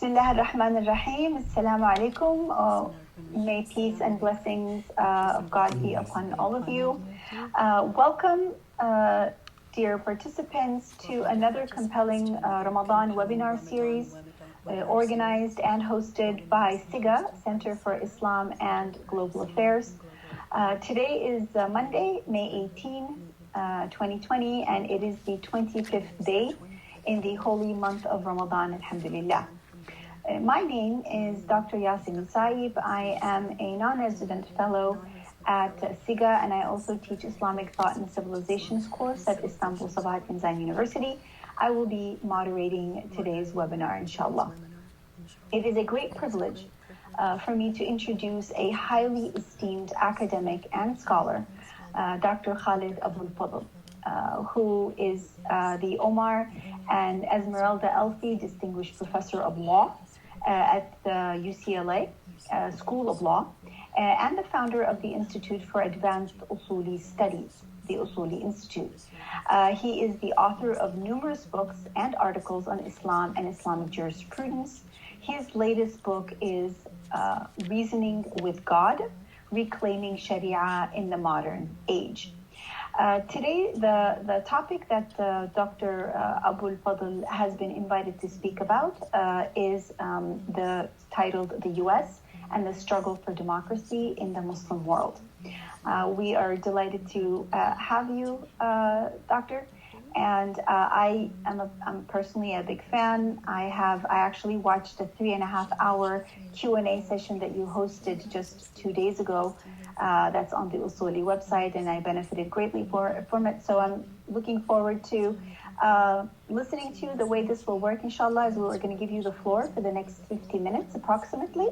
Bismillah ar-Rahman ar-Rahim. Assalamu alaikum. May peace and blessings of God be upon all of you. Welcome, dear participants, to another compelling Ramadan webinar series organized and hosted by CIGA, Center for Islam and Global Affairs. Today is Monday, May 18, 2020, and it is the 25th day in the holy month of Ramadan, alhamdulillah. My name is Dr. Yasin Saib. I am a non-resident fellow at CIGA, and I also teach Islamic Thought and Civilizations course at Istanbul Sabahat bin Zain University. I will be moderating today's webinar, inshallah. It is a great privilege for me to introduce a highly esteemed academic and scholar, Dr. Khaled Abou Fadl, who is the Omar and Esmeralda Elfi Distinguished Professor of Law at the UCLA School of Law, and the founder of the Institute for Advanced Usuli Studies, the Usuli Institute. He is the author of numerous books and articles on Islam and Islamic jurisprudence. His latest book is Reasoning with God, Reclaiming Sharia in the Modern Age. Today, the topic that Dr. Abou Fadl has been invited to speak about is titled The U.S. and the Struggle for Democracy in the Muslim World. We are delighted to have you, Doctor, and I'm personally a big fan. I actually watched a 3.5-hour Q&A session that you hosted just 2 days ago. That's on the Usuli website, and I benefited greatly from it. So I'm looking forward to listening to the way this will work, inshallah, as we're going to give you the floor for the next 50 minutes approximately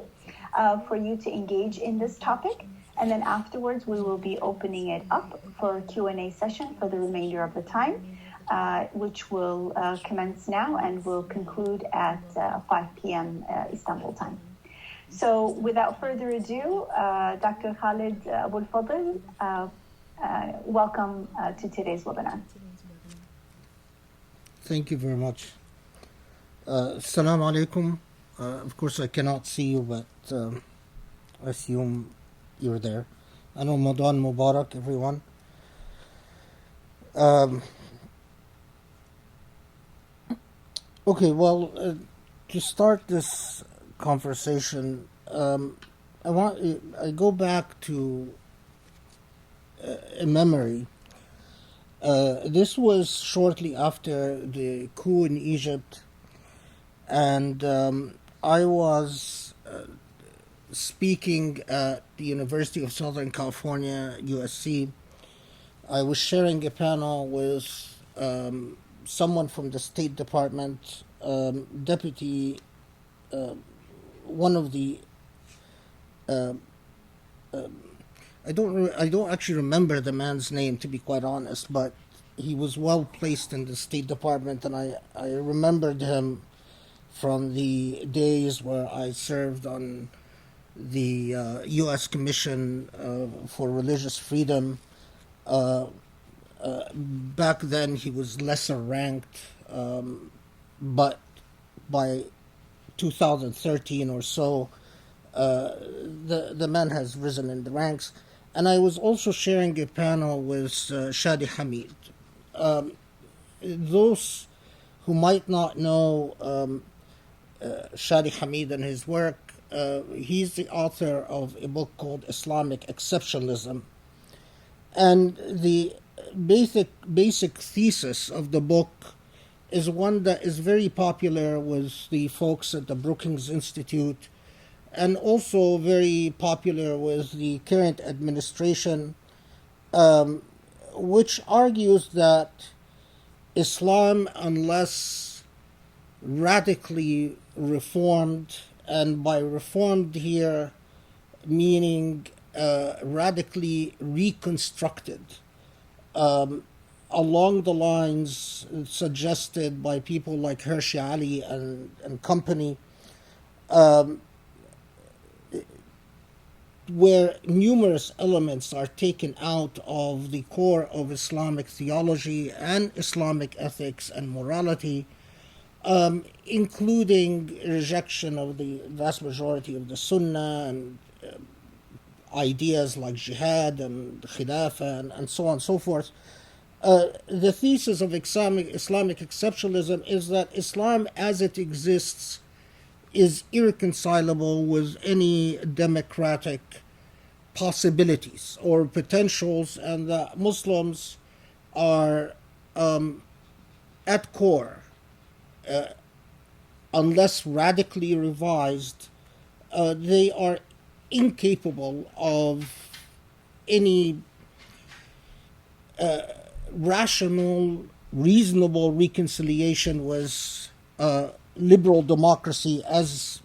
for you to engage in this topic. And then afterwards, we will be opening it up for a Q&A session for the remainder of the time, which will commence now and will conclude at 5 p.m. Istanbul time. So without further ado, Dr. Khaled Abou Fadl, welcome to today's webinar. Thank you very much. Assalamu alaikum. Of course, I cannot see you, but I assume you're there. And Ramadan Mubarak, everyone. Okay, well, to start this conversation, I go back to a memory. This was shortly after the coup in Egypt, and I was speaking at the University of Southern California, USC. I was sharing a panel with someone from the State Department, deputy. One of the I don't actually remember the man's name, to be quite honest, but he was well placed in the State Department, and I remembered him from the days where I served on the U.S. Commission for Religious Freedom. Back then he was lesser ranked, but by 2013 or so, the man has risen in the ranks. And I was also sharing a panel with Shadi Hamid. Those who might not know Shadi Hamid and his work, he's the author of a book called Islamic Exceptionalism. And the basic thesis of the book is one that is very popular with the folks at the Brookings Institute, and also very popular with the current administration, which argues that Islam, unless radically reformed, and by reformed here meaning radically reconstructed, along the lines suggested by people like Hershey Ali and company, where numerous elements are taken out of the core of Islamic theology and Islamic ethics and morality, including rejection of the vast majority of the Sunnah and ideas like jihad and khilafah and so on and so forth. The thesis of Islamic exceptionalism is that Islam as it exists is irreconcilable with any democratic possibilities or potentials, and that Muslims are at core, unless radically revised, they are incapable of any rational, reasonable reconciliation with liberal democracy as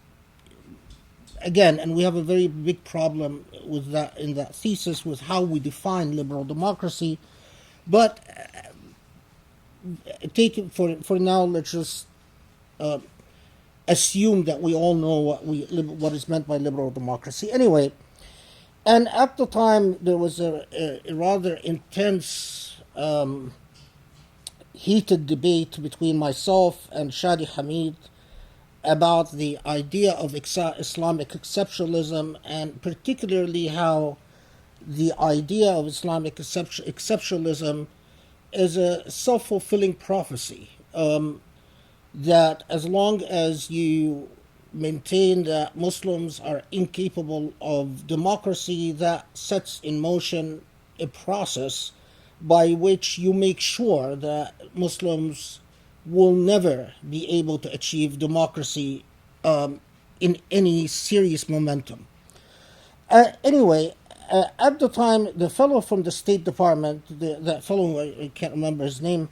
again, and we have a very big problem with that in that thesis with how we define liberal democracy. But take it for now. Let's just assume that we all know what is meant by liberal democracy. Anyway, and at the time there was a rather intense, heated debate between myself and Shadi Hamid about the idea of Islamic exceptionalism, and particularly how the idea of Islamic exceptionalism is a self-fulfilling prophecy, that as long as you maintain that Muslims are incapable of democracy, that sets in motion a process by which you make sure that Muslims will never be able to achieve democracy in any serious momentum. Anyway, at the time, the fellow from the State Department, that fellow, I can't remember his name,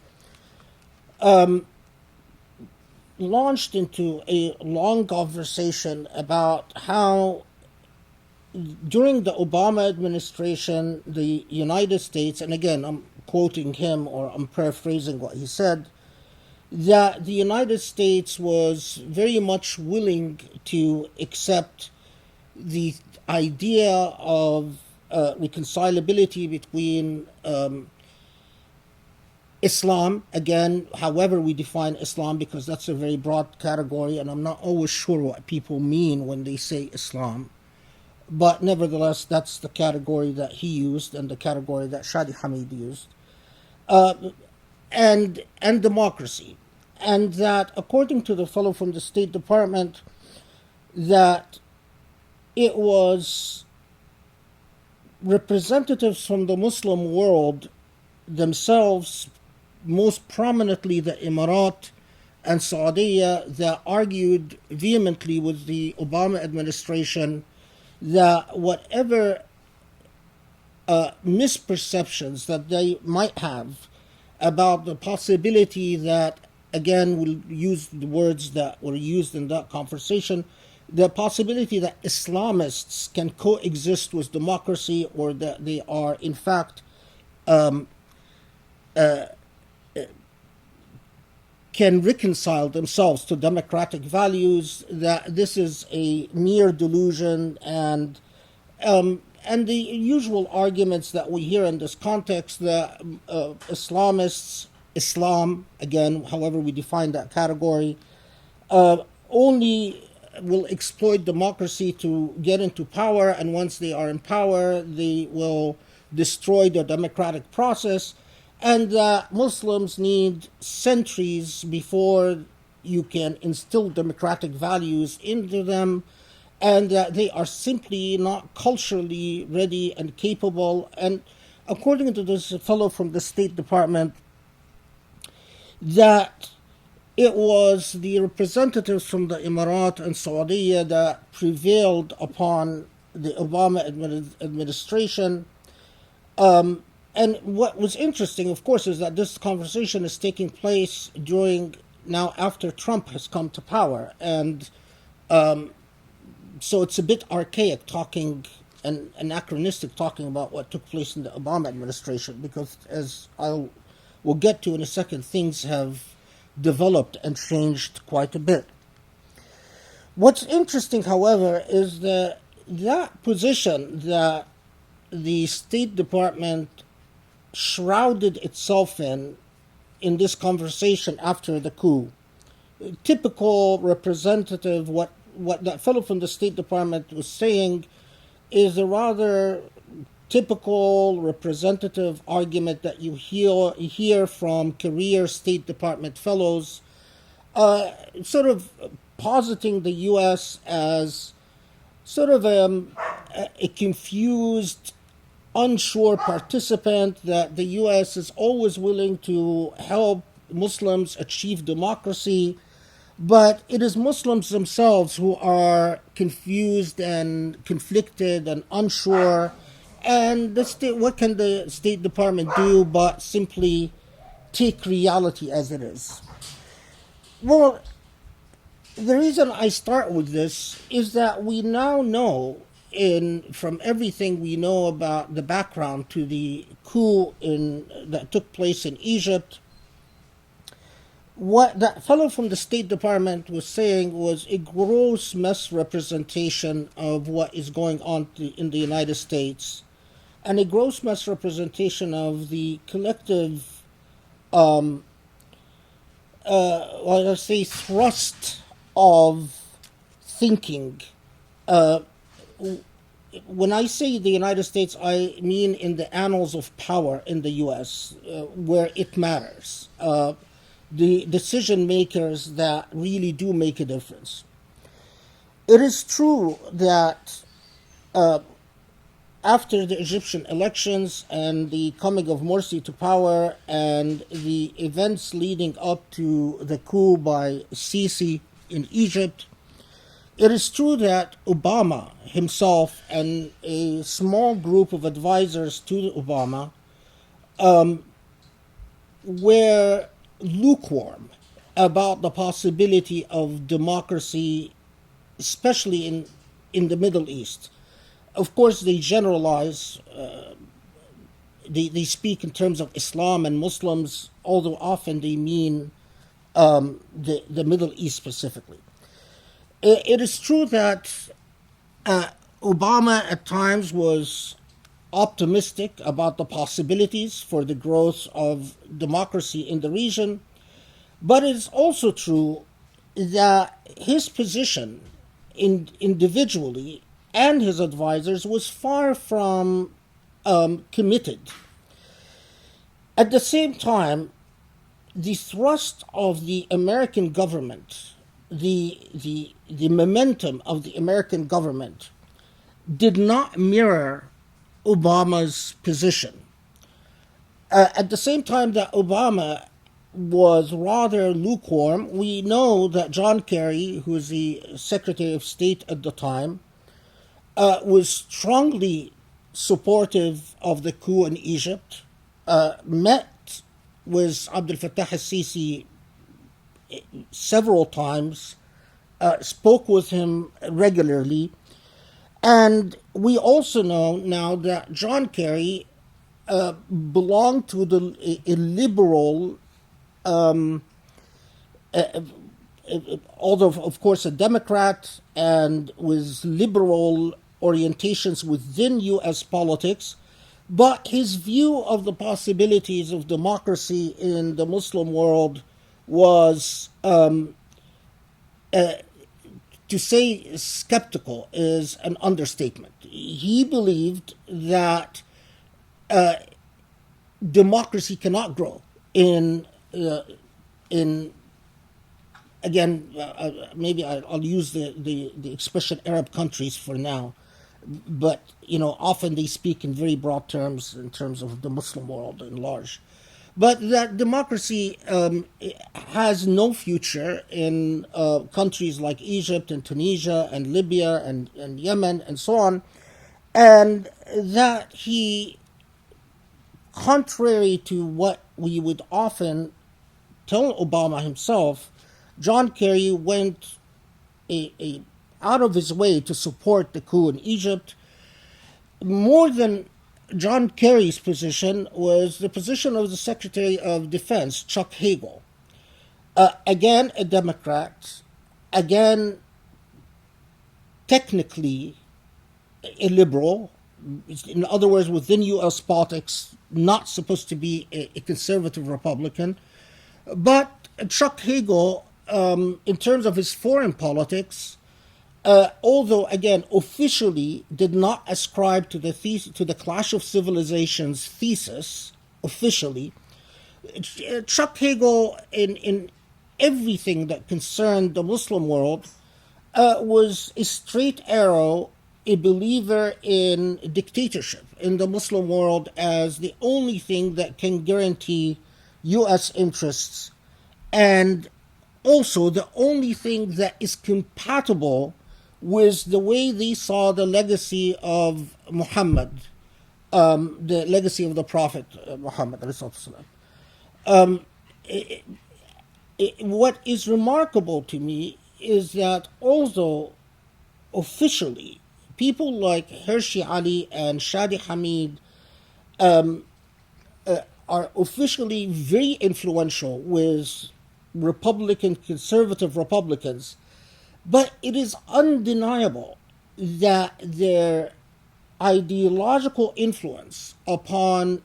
launched into a long conversation about how during the Obama administration, the United States, and again, I'm quoting him or I'm paraphrasing what he said, that the United States was very much willing to accept the idea of reconcilability between Islam, again, however we define Islam, because that's a very broad category, and I'm not always sure what people mean when they say Islam. But nevertheless, that's the category that he used and the category that Shadi Hamid used. And democracy. And that, according to the fellow from the State Department, that it was representatives from the Muslim world themselves, most prominently the Emirat and Saudi, that argued vehemently with the Obama administration that whatever misperceptions that they might have about the possibility that, again, we'll use the words that were used in that conversation, the possibility that Islamists can coexist with democracy, or that they are, in fact, can reconcile themselves to democratic values, that this is a mere delusion, and the usual arguments that we hear in this context, that Islamists, Islam, again, however we define that category, only will exploit democracy to get into power, and once they are in power, they will destroy the democratic process, and that Muslims need centuries before you can instill democratic values into them, and that they are simply not culturally ready and capable. And according to this fellow from the State Department, that it was the representatives from the Emirat and Saudi that prevailed upon the Obama administration. And what was interesting, of course, is that this conversation is taking place now after Trump has come to power. And so it's a bit archaic talking and anachronistic talking about what took place in the Obama administration, because as we'll get to in a second, things have developed and changed quite a bit. What's interesting, however, is that position that the State Department shrouded itself in this conversation after the coup, typical representative. What that fellow from the State Department was saying is a rather typical representative argument that you hear from career State Department fellows, sort of positing the U.S. as sort of a confused, unsure participant, that the U.S. is always willing to help Muslims achieve democracy, but it is Muslims themselves who are confused and conflicted and unsure. And what can the State Department do but simply take reality as it is? Well, the reason I start with this is that we now know, from everything we know about the background to the coup that took place in Egypt, what that fellow from the State Department was saying was a gross misrepresentation of what is going on in the United States, and a gross misrepresentation of the collective, let's say, thrust of thinking. When I say the United States, I mean in the annals of power in the U.S., where it matters. The decision makers that really do make a difference. It is true that after the Egyptian elections and the coming of Morsi to power and the events leading up to the coup by Sisi in Egypt, it is true that Obama himself and a small group of advisors to Obama were lukewarm about the possibility of democracy, especially in the Middle East. Of course, they generalize, they speak in terms of Islam and Muslims, although often they mean the Middle East specifically. It is true that Obama at times was optimistic about the possibilities for the growth of democracy in the region, but it is also true that his position individually and his advisors was far from committed. At the same time, the thrust of the American government, the momentum of the American government, did not mirror Obama's position. At the same time that Obama was rather lukewarm, we know that John Kerry, who was the Secretary of State at the time, was strongly supportive of the coup in Egypt, met with Abdel Fattah al-Sisi several times, spoke with him regularly. And we also know now that John Kerry belonged to a liberal, although of course a Democrat, and with liberal orientations within U.S. politics, but his view of the possibilities of democracy in the Muslim world was, to say skeptical is an understatement. He believed that democracy cannot grow in again, maybe I'll use the expression Arab countries for now, but often they speak in very broad terms in terms of the Muslim world in large. But that democracy has no future in countries like Egypt and Tunisia and Libya and Yemen and so on, and that he, contrary to what we would often tell Obama himself, John Kerry went out of his way to support the coup in Egypt. More than John Kerry's position was the position of the Secretary of Defense, Chuck Hagel. Again, a Democrat. Again, technically a liberal. In other words, within U.S. politics, not supposed to be a conservative Republican. But Chuck Hagel in terms of his foreign politics, although again officially did not ascribe to the Clash of Civilizations thesis officially, Chuck Hagel in everything that concerned the Muslim world was a straight arrow, a believer in dictatorship in the Muslim world as the only thing that can guarantee U.S. interests, and also the only thing that is compatible with the way they saw the legacy of Muhammad, the legacy of the Prophet Muhammad. What is remarkable to me is that although officially people like Hershey Ali and Shadi Hamid are officially very influential with conservative Republicans, but it is undeniable that their ideological influence upon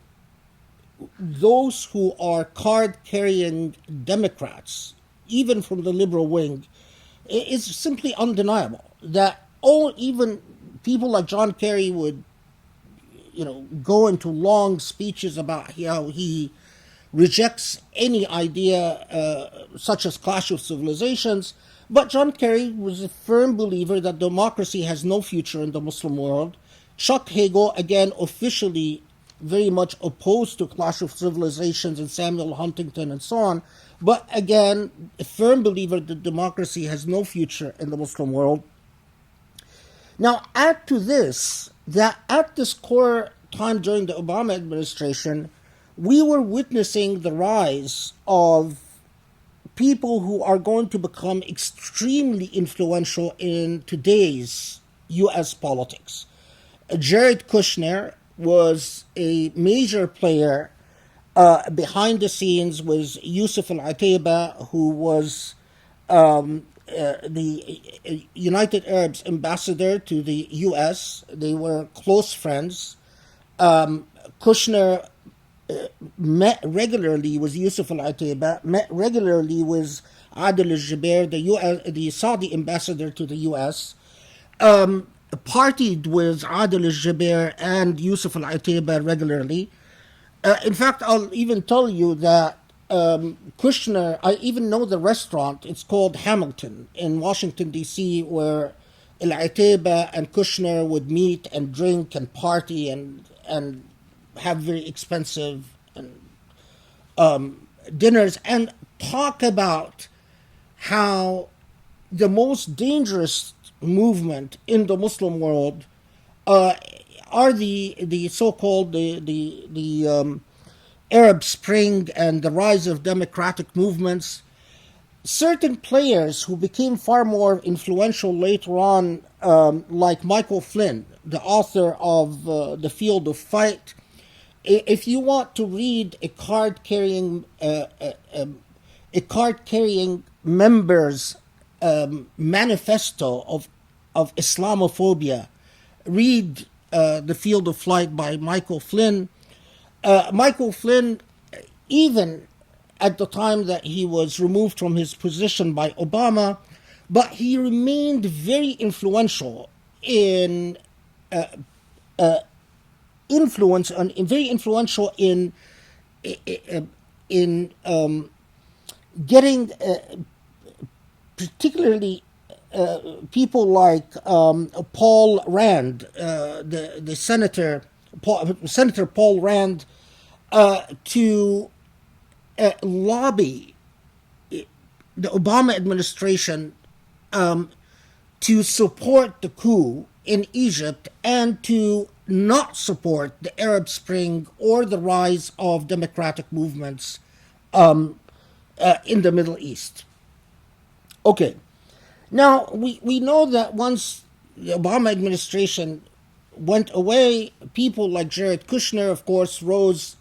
those who are card-carrying Democrats, even from the liberal wing, is simply undeniable. That even people like John Kerry would, go into long speeches about how he rejects any idea such as Clash of Civilizations. But John Kerry was a firm believer that democracy has no future in the Muslim world. Chuck Hagel, again, officially very much opposed to Clash of Civilizations and Samuel Huntington and so on, but again, a firm believer that democracy has no future in the Muslim world. Now, add to this that at this core time during the Obama administration, we were witnessing the rise of people who are going to become extremely influential in today's U.S. politics. Jared Kushner was a major player behind the scenes with Yusuf al-Ateba, who was the United Arabs ambassador to the U.S. They were close friends. Kushner met regularly with Yusuf al-Ateba, met regularly with Adel al-Jubair, the Saudi ambassador to the U.S., partied with Adel al-Jubair and Yusuf al-Ateba regularly. In fact, I'll even tell you that Kushner, I even know the restaurant, it's called Hamilton in Washington, D.C., where al-Ateba and Kushner would meet and drink and party and have very expensive dinners and talk about how the most dangerous movement in the Muslim world are the so-called the Arab Spring and the rise of democratic movements. Certain players who became far more influential later on, like Michael Flynn, the author of The Field of Fight. If you want to read a card-carrying member's manifesto of Islamophobia, read The Field of Flight by Michael Flynn. Michael Flynn, even at the time that he was removed from his in he remained very influential in getting particularly people like Paul Rand, the Senator Paul Rand, to lobby the Obama administration to support the coup in Egypt and to not support the Arab Spring or the rise of democratic movements in the Middle East. Okay, now we know that once the Obama administration went away, people like Jared Kushner, of course, rose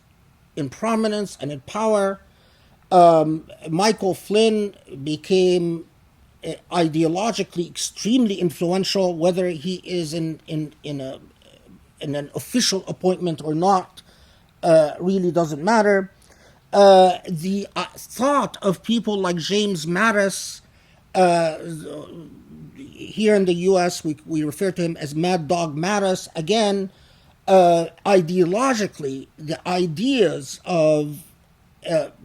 in prominence and in power. Michael Flynn became ideologically extremely influential, whether he is in an official appointment or not, really doesn't matter. The thought of people like James Mattis, here in the U.S., we refer to him as Mad Dog Mattis. Again, ideologically, the ideas of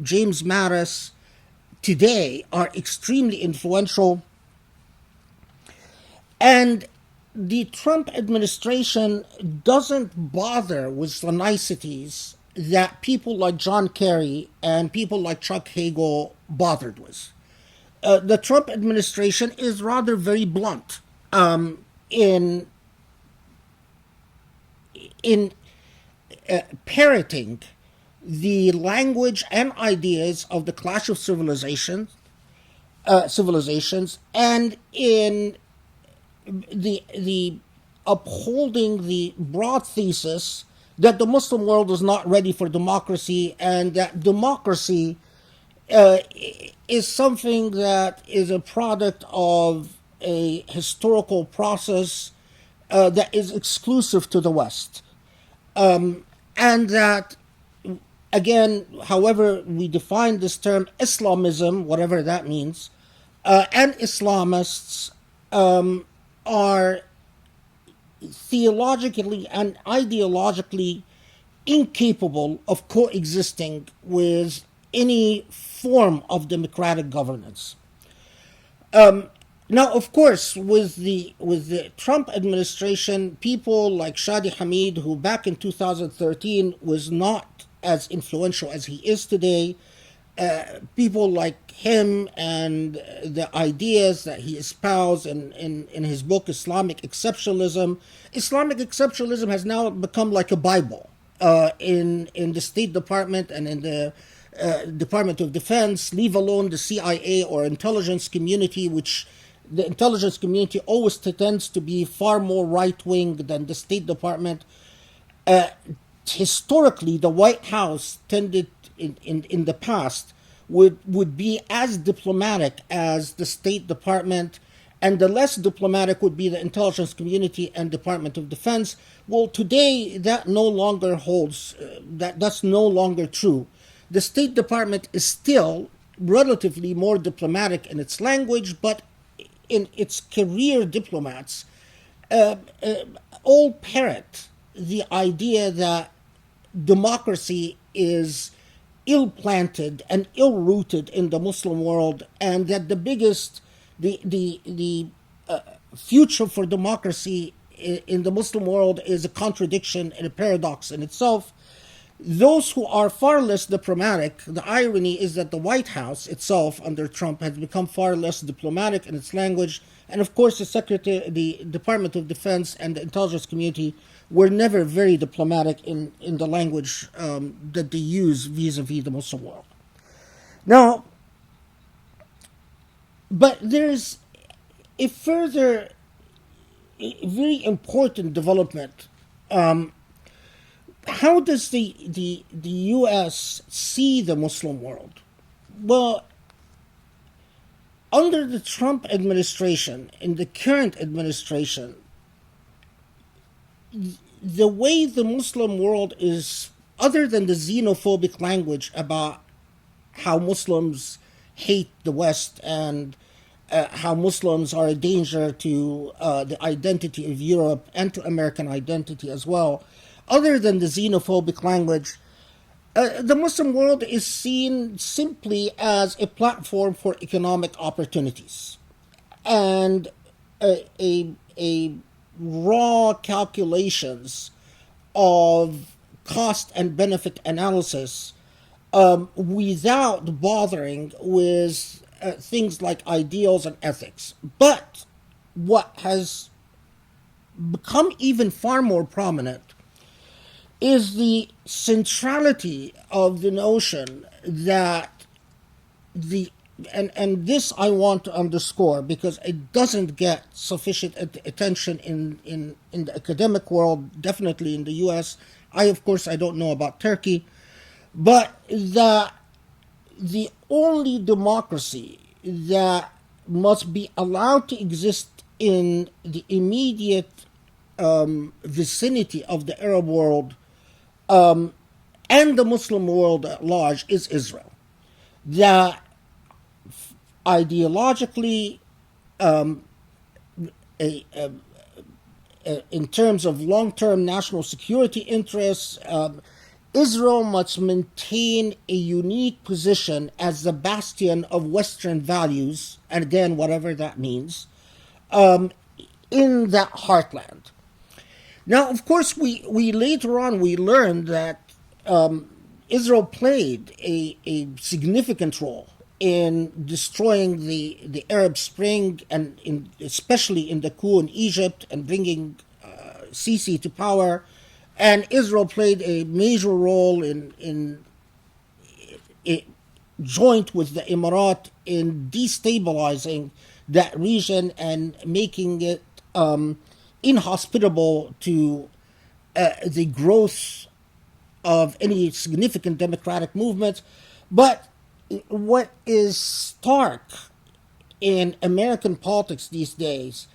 James Mattis today are extremely influential. And the Trump administration doesn't bother with the niceties that people like John Kerry and people like Chuck Hagel bothered with. The Trump administration is rather very blunt in in parroting the language and ideas of the clash of civilizations, and in the upholding the broad thesis that the Muslim world is not ready for democracy, and that democracy uh, is something that is a product of a historical process that is exclusive to the West. And that, again, however we define this term, Islamism, whatever that means, and Islamists are theologically and ideologically incapable of coexisting with any form of democratic governance. Now, of course, with the Trump administration, people like Shadi Hamid, who back in 2013 was not as influential as he is today, people like him and the ideas that he espoused in his book Islamic Exceptionalism. Islamic Exceptionalism has now become like a Bible in the State Department and in the Department of Defense, leave alone the CIA or intelligence community, which the intelligence community always tends to be far more right-wing than the State Department. Historically, the White House tended in the past would be as diplomatic as the State Department, and the less diplomatic would be the intelligence community and Department of Defense. Well, today that no longer holds. That's no longer true. The State Department is still relatively more diplomatic in its language, but in its career diplomats all parrot the idea that democracy is ill-planted and ill-rooted in the Muslim world, and that the future for democracy in the Muslim world is a contradiction and a paradox in itself. Those who are far less diplomatic, the irony is that the White House itself under Trump has become far less diplomatic in its language, and of course the Department of Defense and the intelligence community were never very diplomatic in the language that they use vis-a-vis the Muslim world. Now, but there's a further a very important development. How does the U.S. see the Muslim world? Well, under the Trump administration, in the current administration, the way the Muslim world is, other than the xenophobic language about how Muslims hate the West and how Muslims are a danger to the identity of Europe and to American identity as well, other than the xenophobic language, the Muslim world is seen simply as a platform for economic opportunities. And a raw calculations of cost and benefit analysis without bothering with things like ideals and ethics. But what has become even far more prominent is the centrality of the notion that and this I want to underscore because it doesn't get sufficient attention in the academic world, definitely in the US. Of course, I don't know about Turkey, but the only democracy that must be allowed to exist in the immediate vicinity of the Arab world and the Muslim world at large is Israel. That ideologically, a, in terms of long-term national security interests, Israel must maintain a unique position as the bastion of Western values, and again, whatever that means, in that heartland. Now, of course, we later on we learned that Israel played a significant role in destroying the Arab Spring, and especially in the coup in Egypt and bringing Sisi to power. And Israel played a major role in joint with the Emirat in destabilizing that region and making it inhospitable to the growth of any significant democratic movement. But what is stark in American politics these days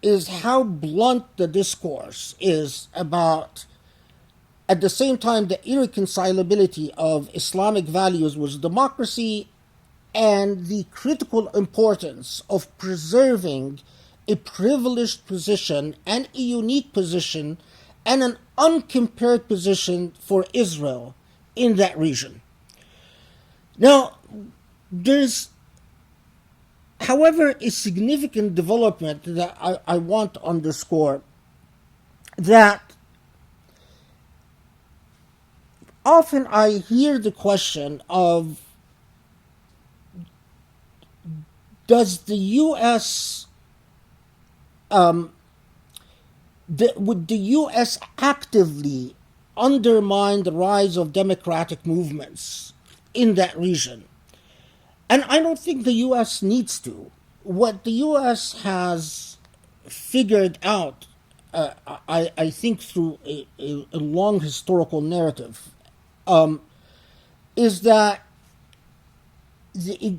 is how blunt the discourse is about, at the same time, the irreconcilability of Islamic values with democracy and the critical importance of preserving a privileged position and a unique position and an uncompared position for Israel in that region. Now, there's, however, a significant development that I want to underscore, that often I hear the question of, does the U.S. Would the U.S. actively undermine the rise of democratic movements in that region? And I don't think the U.S. needs to. What the U.S. has figured out, I think through a long historical narrative, is that the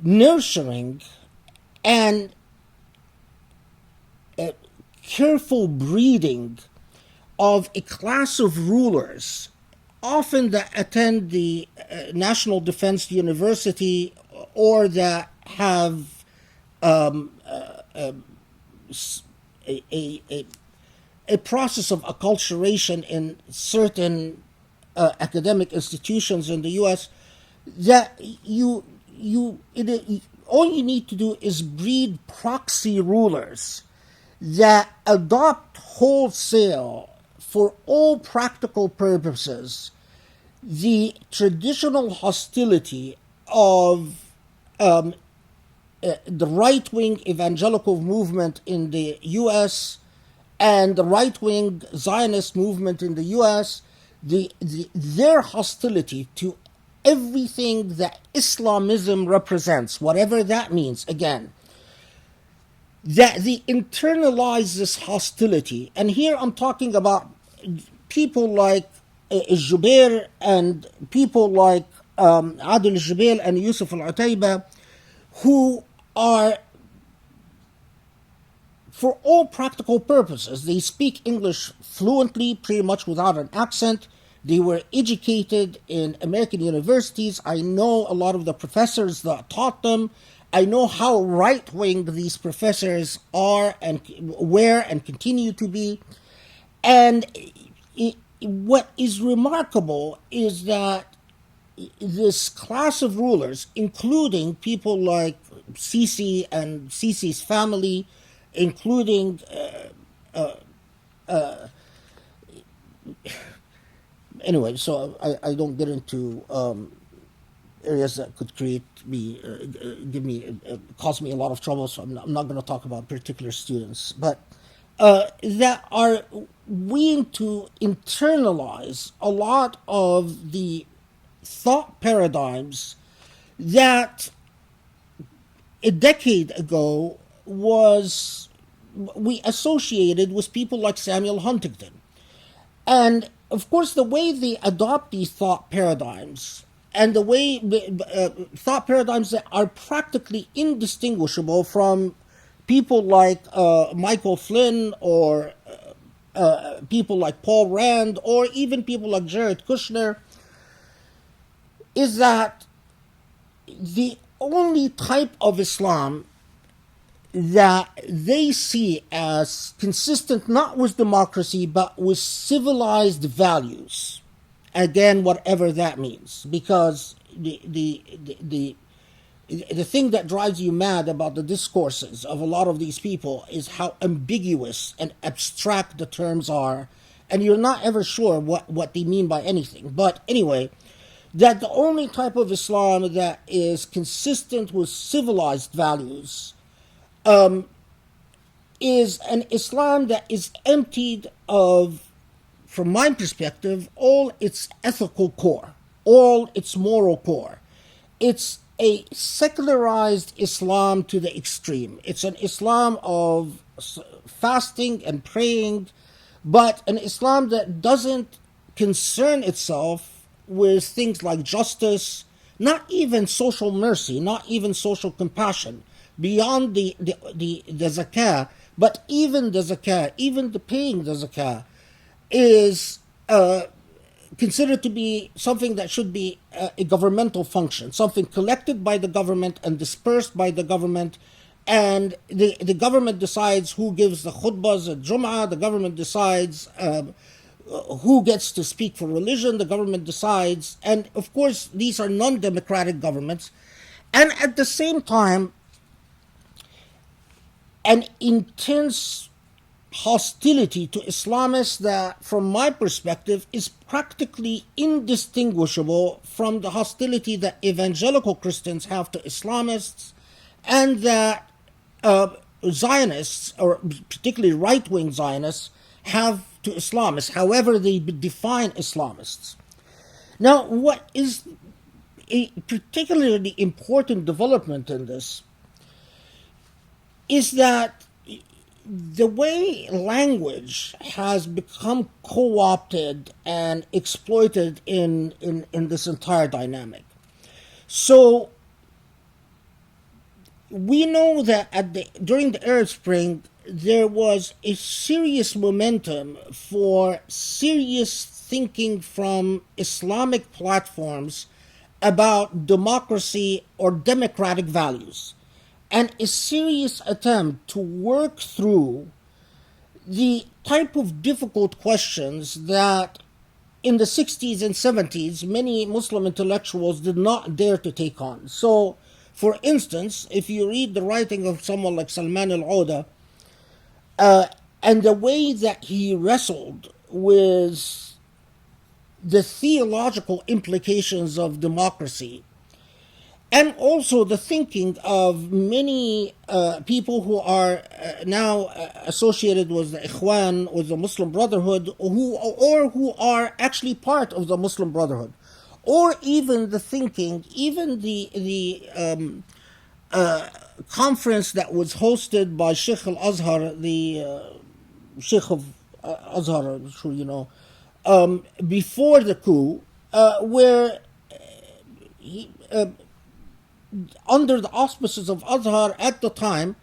nurturing and careful breeding of a class of rulers, often that attend the National Defense University or that have a process of acculturation in certain academic institutions in the U.S., that all you need to do is breed proxy rulers that adopt wholesale, for all practical purposes, the traditional hostility of the right-wing evangelical movement in the U.S. and the right-wing Zionist movement in the U.S., their hostility to everything that Islamism represents, whatever that means, again, that they internalize this hostility. And here I'm talking about people like Jubair and people like Adil Jubail and Yusuf al-Utayba, who are, for all practical purposes, they speak English fluently, pretty much without an accent. They were educated in American universities. I know a lot of the professors that taught them. I know how right-wing these professors are and were and continue to be. And what is remarkable is that this class of rulers, including people like Sisi and Sisi's family, including anyway, so I don't get into areas that could cause me a lot of trouble, so I'm not going to talk about particular students, but that are willing to internalize a lot of the thought paradigms that a decade ago we associated with people like Samuel Huntington. And of course, the way they adopt these thought paradigms, and the way thought paradigms that are practically indistinguishable from people like Michael Flynn or people like Paul Rand or even people like Jared Kushner is that the only type of Islam that they see as consistent not with democracy but with civilized values, again whatever that means, because the thing that drives you mad about the discourses of a lot of these people is how ambiguous and abstract the terms are, and you're not ever sure what they mean by anything. But anyway, that the only type of Islam that is consistent with civilized values is an Islam that is emptied of, from my perspective, all its ethical core, all its moral core. It's a secularized Islam to the extreme. It's an Islam of fasting and praying, but an Islam that doesn't concern itself with things like justice, not even social mercy, not even social compassion, beyond the zakah, but even the zakah, even the paying the zakah, is considered to be something that should be a governmental function, something collected by the government and dispersed by the government. And the government decides who gives the khutbahs at Jum'ah, the government decides who gets to speak for religion, the government decides. And of course, these are non-democratic governments. And at the same time, an intense hostility to Islamists that, from my perspective, is practically indistinguishable from the hostility that evangelical Christians have to Islamists, and that Zionists, or particularly right-wing Zionists, have to Islamists, however they define Islamists. Now, what is a particularly important development in this is that the way language has become co-opted and exploited in this entire dynamic. So we know that during the Arab Spring, there was a serious momentum for serious thinking from Islamic platforms about democracy or democratic values, and a serious attempt to work through the type of difficult questions that in the 60s and 70s many Muslim intellectuals did not dare to take on. So, for instance, if you read the writing of someone like Salman al-Auda, and the way that he wrestled with the theological implications of democracy, and also the thinking of many people who are now associated with the Ikhwan, with the Muslim Brotherhood, who are actually part of the Muslim Brotherhood, or even the thinking, even the conference that was hosted by Sheikh al-Azhar, the Sheikh of Azhar, I'm sure you know, before the coup, where he, under the auspices of Azhar at the time,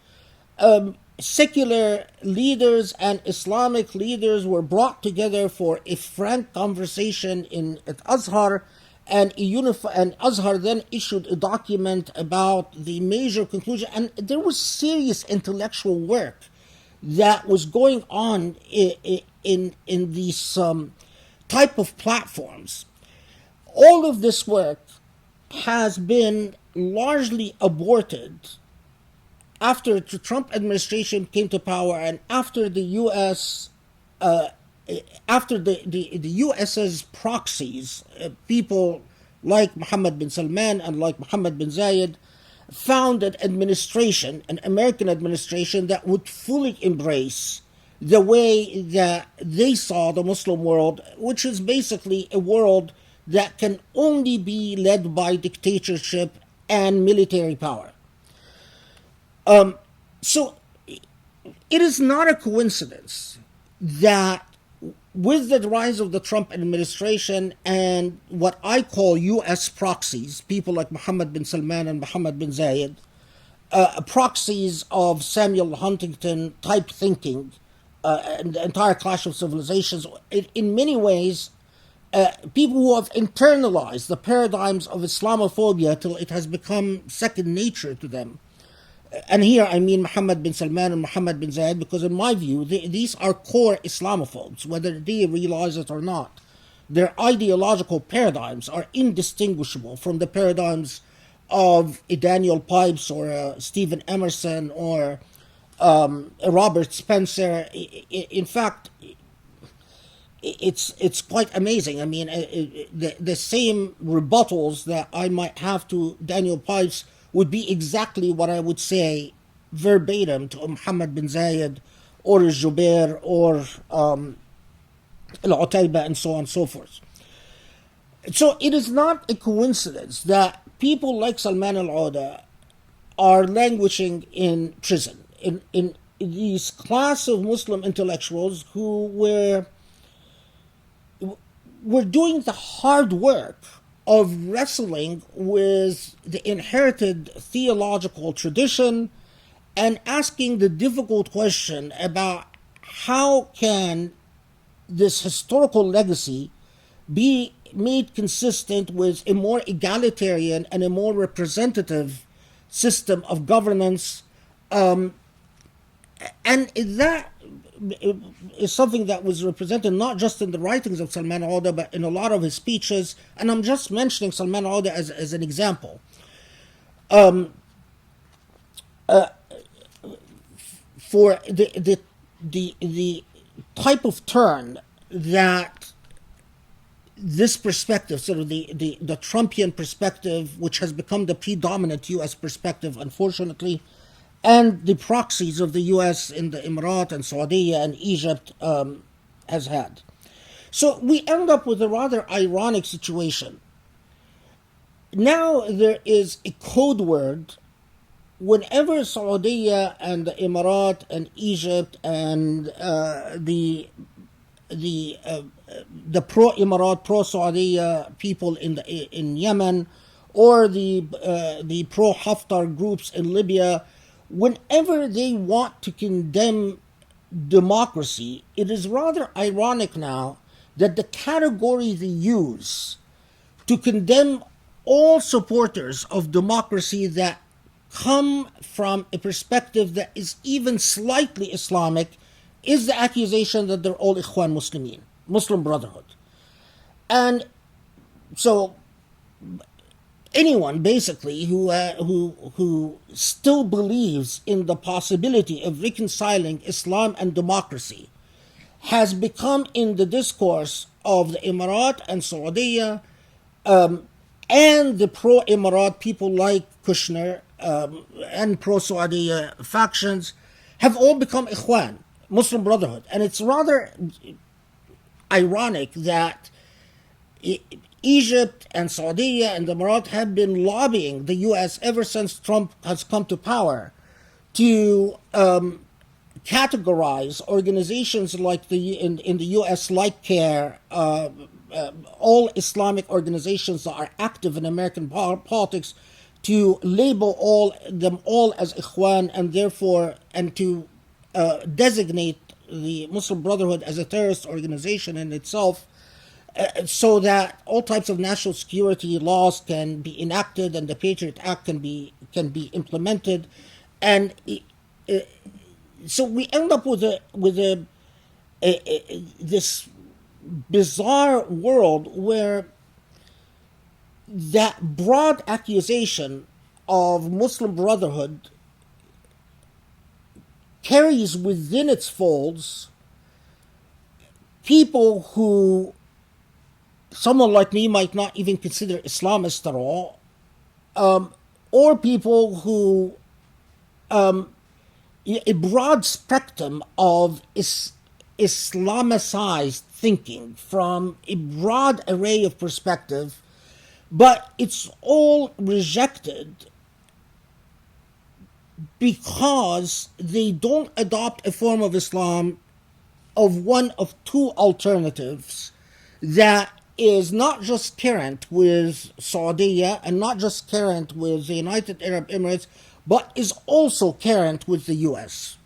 secular leaders and Islamic leaders were brought together for a frank conversation at Azhar, and Azhar then issued a document about the major conclusion, and there was serious intellectual work that was going on in these type of platforms. All of this work has been largely aborted after the Trump administration came to power, and after the U.S. After the U.S.'s proxies, people like Mohammed bin Salman and like Mohammed bin Zayed, found an administration, an American administration, that would fully embrace the way that they saw the Muslim world, which is basically a world that can only be led by dictatorship and military power. So it is not a coincidence that with the rise of the Trump administration and what I call U.S. proxies, people like Mohammed bin Salman and Mohammed bin Zayed, proxies of Samuel Huntington type thinking, and the entire clash of civilizations. In many ways, people who have internalized the paradigms of Islamophobia till it has become second nature to them. And here I mean Mohammed bin Salman and Mohammed bin Zayed, because in my view, these are core Islamophobes, whether they realize it or not. Their ideological paradigms are indistinguishable from the paradigms of a Daniel Pipes or a Stephen Emerson or a Robert Spencer. In fact, it's quite amazing. I mean, the same rebuttals that I might have to Daniel Pipes would be exactly what I would say verbatim to Mohammed bin Zayed or Jubair or Al-Utayba and so on and so forth. So it is not a coincidence that people like Salman al-Auda are languishing in prison, in these class of Muslim intellectuals who were doing the hard work of wrestling with the inherited theological tradition and asking the difficult question about how can this historical legacy be made consistent with a more egalitarian and a more representative system of governance. And that is something that was represented not just in the writings of Salman al-Auda, but in a lot of his speeches. And I'm just mentioning Salman al-Auda as an example. For the type of turn that this perspective, sort of the Trumpian perspective, which has become the predominant U.S. perspective, unfortunately, and the proxies of the U.S. in the Emirat and Saudi and Egypt has had. So we end up with a rather ironic situation. Now there is a code word whenever Saudi and the Emirat and Egypt and the pro-Emirat, pro-Saudi people in Yemen, or the pro-Haftar groups in Libya, whenever they want to condemn democracy, it is rather ironic now that the category they use to condemn all supporters of democracy that come from a perspective that is even slightly Islamic is the accusation that they're all Ikhwan Muslimin, Muslim Brotherhood. And so anyone basically who still believes in the possibility of reconciling Islam and democracy has become, in the discourse of the Emirat and Saudi and the pro-Emirat people like Kushner and pro-Saudi factions, have all become Ikhwan, Muslim Brotherhood. And it's rather ironic that Egypt and Saudi and the Emirat have been lobbying the U.S. ever since Trump has come to power to categorize organizations like in the U.S. like CARE, all Islamic organizations that are active in American politics, to label them all as Ikhwan, and therefore to designate the Muslim Brotherhood as a terrorist organization in itself, so that all types of national security laws can be enacted and the Patriot Act can be implemented, and so we end up with this bizarre world where that broad accusation of Muslim Brotherhood carries within its folds people who someone like me might not even consider Islamist at all, or people who a broad spectrum of Islamicized thinking from a broad array of perspective, but it's all rejected because they don't adopt a form of Islam of one of two alternatives that is not just current with Saudi and not just current with the United Arab Emirates, but is also current with the U.S.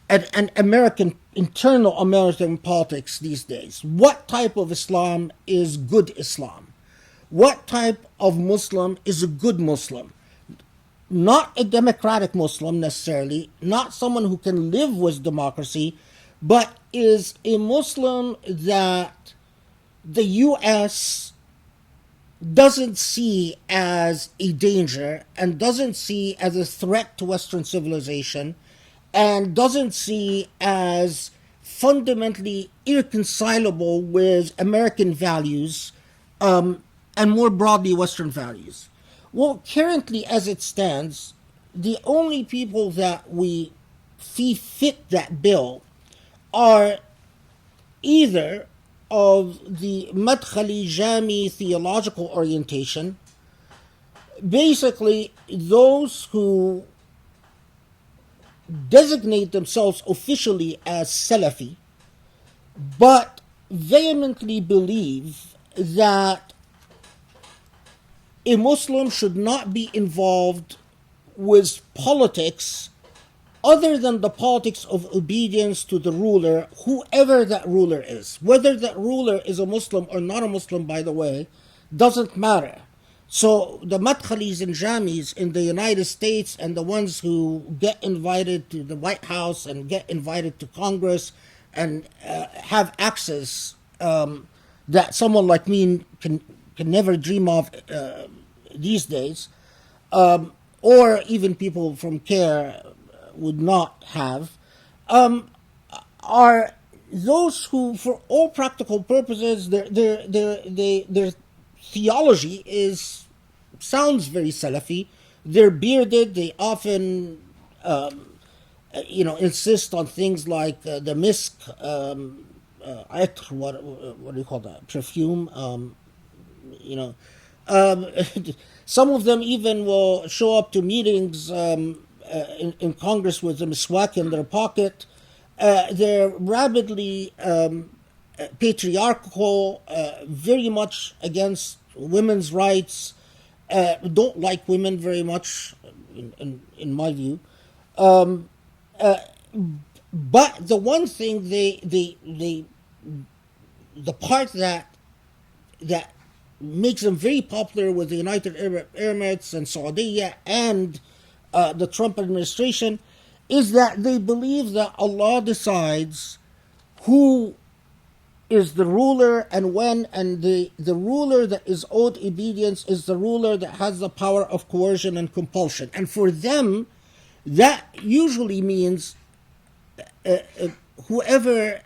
and American internal American politics these days. What type of Islam is good Islam? What type of Muslim is a good Muslim? Not a democratic Muslim necessarily, not someone who can live with democracy, but is a Muslim that the U.S. doesn't see as a danger and doesn't see as a threat to Western civilization and doesn't see as fundamentally irreconcilable with American values and more broadly Western values. Well, currently as it stands, the only people that we see fit that bill are either of the Madkhali Jami theological orientation, basically those who designate themselves officially as Salafi, but vehemently believe that a Muslim should not be involved with politics other than the politics of obedience to the ruler, whoever that ruler is. Whether that ruler is a Muslim or not a Muslim, by the way, doesn't matter. So the Madkhalis and Jamis in the United States and the ones who get invited to the White House and get invited to Congress and have access that someone like me can never dream of these days, or even people from CARE would not have, are those who, for all practical purposes, their theology sounds very Salafi. They're bearded. They often, insist on things like the misk, atr, what do you call that? Perfume. Some of them even will show up to meetings in Congress with a miswak in their pocket. They're rabidly patriarchal, very much against women's rights, don't like women very much, in my view. But the one thing the part that makes them very popular with the United Arab Emirates and Saudi and the Trump administration is that they believe that Allah decides who is the ruler and when, and the ruler that is owed obedience is the ruler that has the power of coercion and compulsion. And for them, that usually means whoever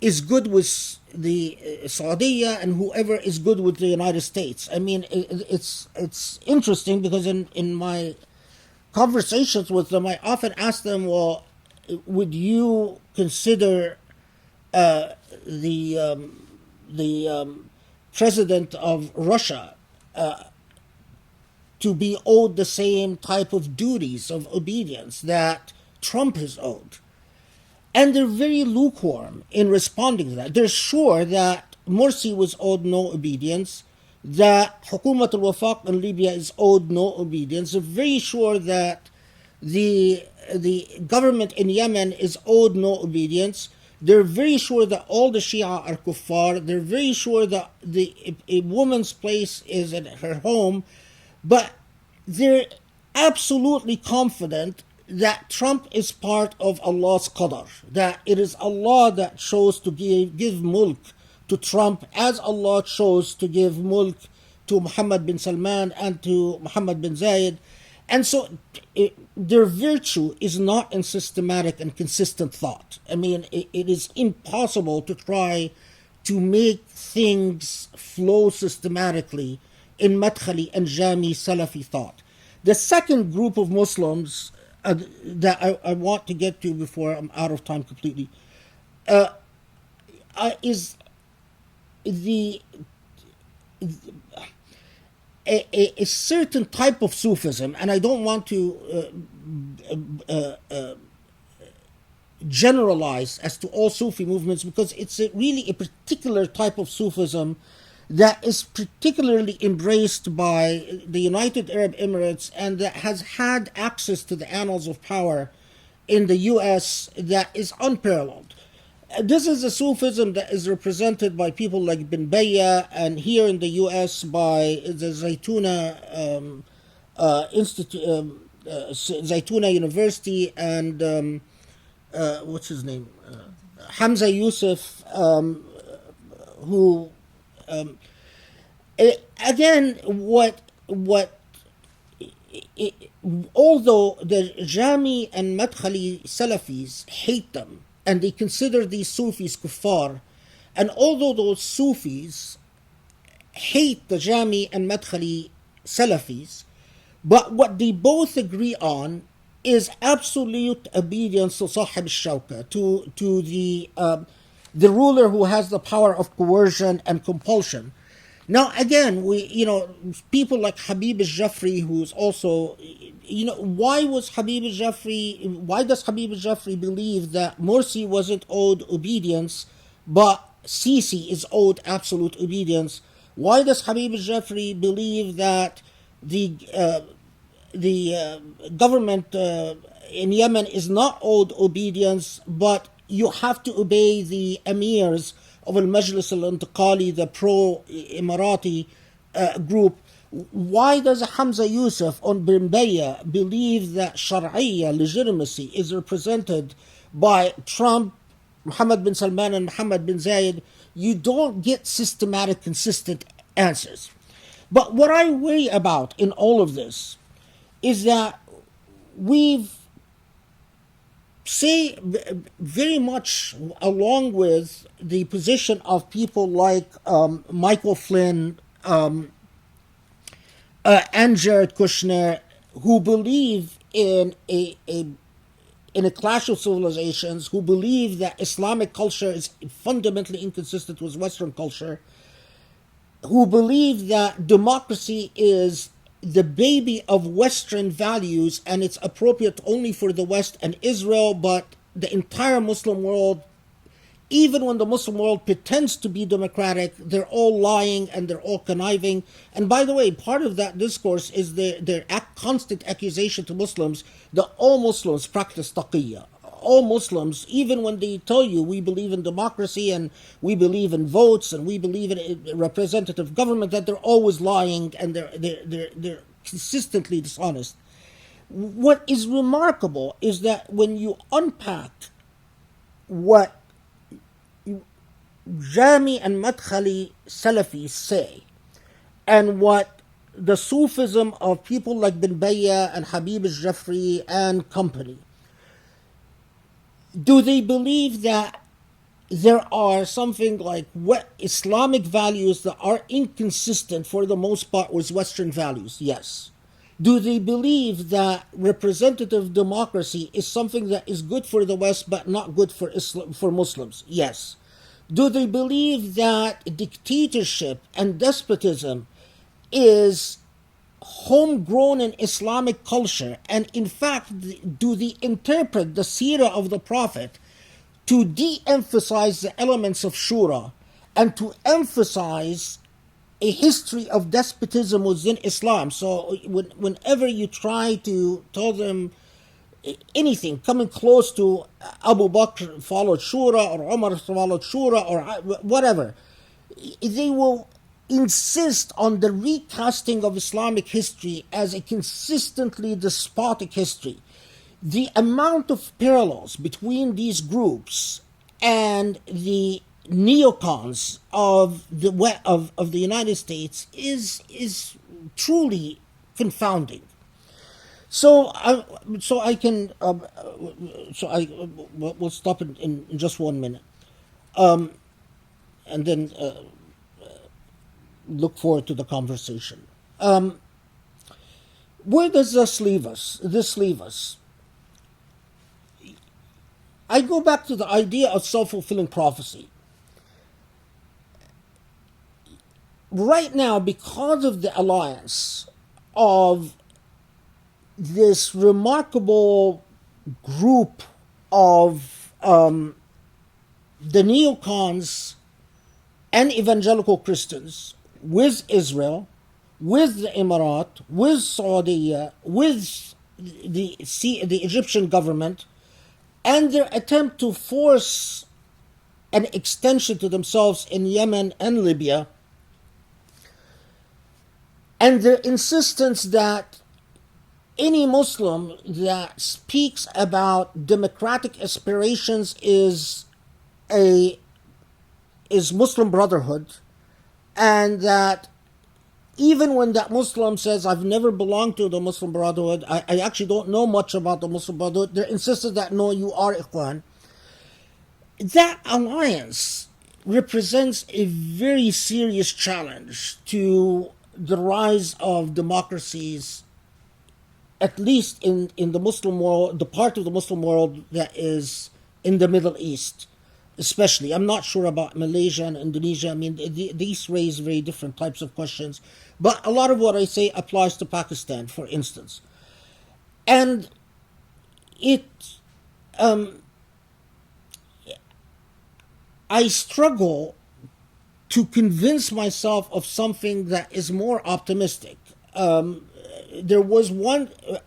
is good with the Saudi and whoever is good with the United States. I mean, it's interesting because in my conversations with them, I often ask them, well, would you consider the president of Russia to be owed the same type of duties of obedience that Trump is owed? And they're very lukewarm in responding to that. They're sure that Morsi was owed no obedience, that Hukumat al-Wafaq in Libya is owed no obedience. They're very sure that the government in Yemen is owed no obedience. They're very sure that all the Shia are kuffar. They're very sure that a woman's place is at her home. But they're absolutely confident that Trump is part of Allah's qadar, that it is Allah that chose to give mulk to Trump, as Allah chose to give mulk to Muhammad bin Salman and to Muhammad bin Zayed. And so their virtue is not in systematic and consistent thought. I mean, it is impossible to try to make things flow systematically in Madkhali and Jami Salafi thought. The second group of Muslims that I want to get to before I'm out of time completely is a certain type of Sufism, and I don't want to generalize as to all Sufi movements because it's really a particular type of Sufism that is particularly embraced by the United Arab Emirates and that has had access to the annals of power in the U.S. that is unparalleled. This is a Sufism that is represented by people like Bin Bayya, and here in the U.S. by the Zaytuna University, and what's his name? Hamza Yusuf, who again, although the Jami and Madkhali Salafis hate them and they consider these Sufis kuffar, and although those Sufis hate the Jami and Madkhali Salafis, but what they both agree on is absolute obedience to Sahib al-Shawka, to the ruler who has the power of coercion and compulsion. Now, again, people like Habib al-Jafri, who's also, why does Habib al-Jafri believe that Morsi wasn't owed obedience, but Sisi is owed absolute obedience? Why does Habib al-Jafri believe that the government in Yemen is not owed obedience, but you have to obey the emirs of Al-Majlis Al-Intiqali, the pro-Emirati group? Why does Hamza Yusuf on Bin Bayya believe that Shar'iyya, legitimacy, is represented by Trump, Mohammed bin Salman, and Mohammed bin Zayed? You don't get systematic, consistent answers. But what I worry about in all of this is that we've say very much along with the position of people like Michael Flynn and Jared Kushner, who believe in a clash of civilizations, who believe that Islamic culture is fundamentally inconsistent with Western culture, who believe that democracy is the baby of Western values and it's appropriate only for the West and Israel, but the entire Muslim world, even when the Muslim world pretends to be democratic, they're all lying and they're all conniving. And by the way, part of that discourse is their constant accusation to Muslims that all Muslims practice taqiyya. All Muslims, even when they tell you we believe in democracy and we believe in votes and we believe in representative government, that they're always lying and they're consistently dishonest. What is remarkable is that when you unpack what Jami and Madkhali Salafis say and what the Sufism of people like Bin Bayya and Habib al-Jafri and company, do they believe that there are something like Islamic values that are inconsistent for the most part with Western values? Yes. Do they believe that representative democracy is something that is good for the West but not good for Muslims? Yes. Do they believe that dictatorship and despotism is homegrown in Islamic culture, and in fact, do they interpret the seerah of the Prophet to de-emphasize the elements of shura and to emphasize a history of despotism within Islam? So whenever you try to tell them anything coming close to Abu Bakr followed shura or Umar followed shura or whatever, they will insist on the recasting of Islamic history as a consistently despotic history. The amount of parallels between these groups and the neocons of the United States is truly confounding. We'll stop in just 1 minute, and then look forward to the conversation. Where does this leave us? I go back to the idea of self-fulfilling prophecy. Right now, because of the alliance of this remarkable group of the neocons and evangelical Christians with Israel, with the Emirat, with Saudi, with the Egyptian government, and their attempt to force an extension to themselves in Yemen and Libya, and their insistence that any Muslim that speaks about democratic aspirations a is Muslim Brotherhood, and that even when that Muslim says, I've never belonged to the Muslim Brotherhood, I actually don't know much about the Muslim Brotherhood, they're insistent that no, you are Ikhwan. That alliance represents a very serious challenge to the rise of democracies, at least in the Muslim world, the part of the Muslim world that is in the Middle East, especially. I'm not sure about Malaysia and Indonesia. I mean, these raise very different types of questions. But a lot of what I say applies to Pakistan, for instance. And it, I struggle to convince myself of something that is more optimistic. There was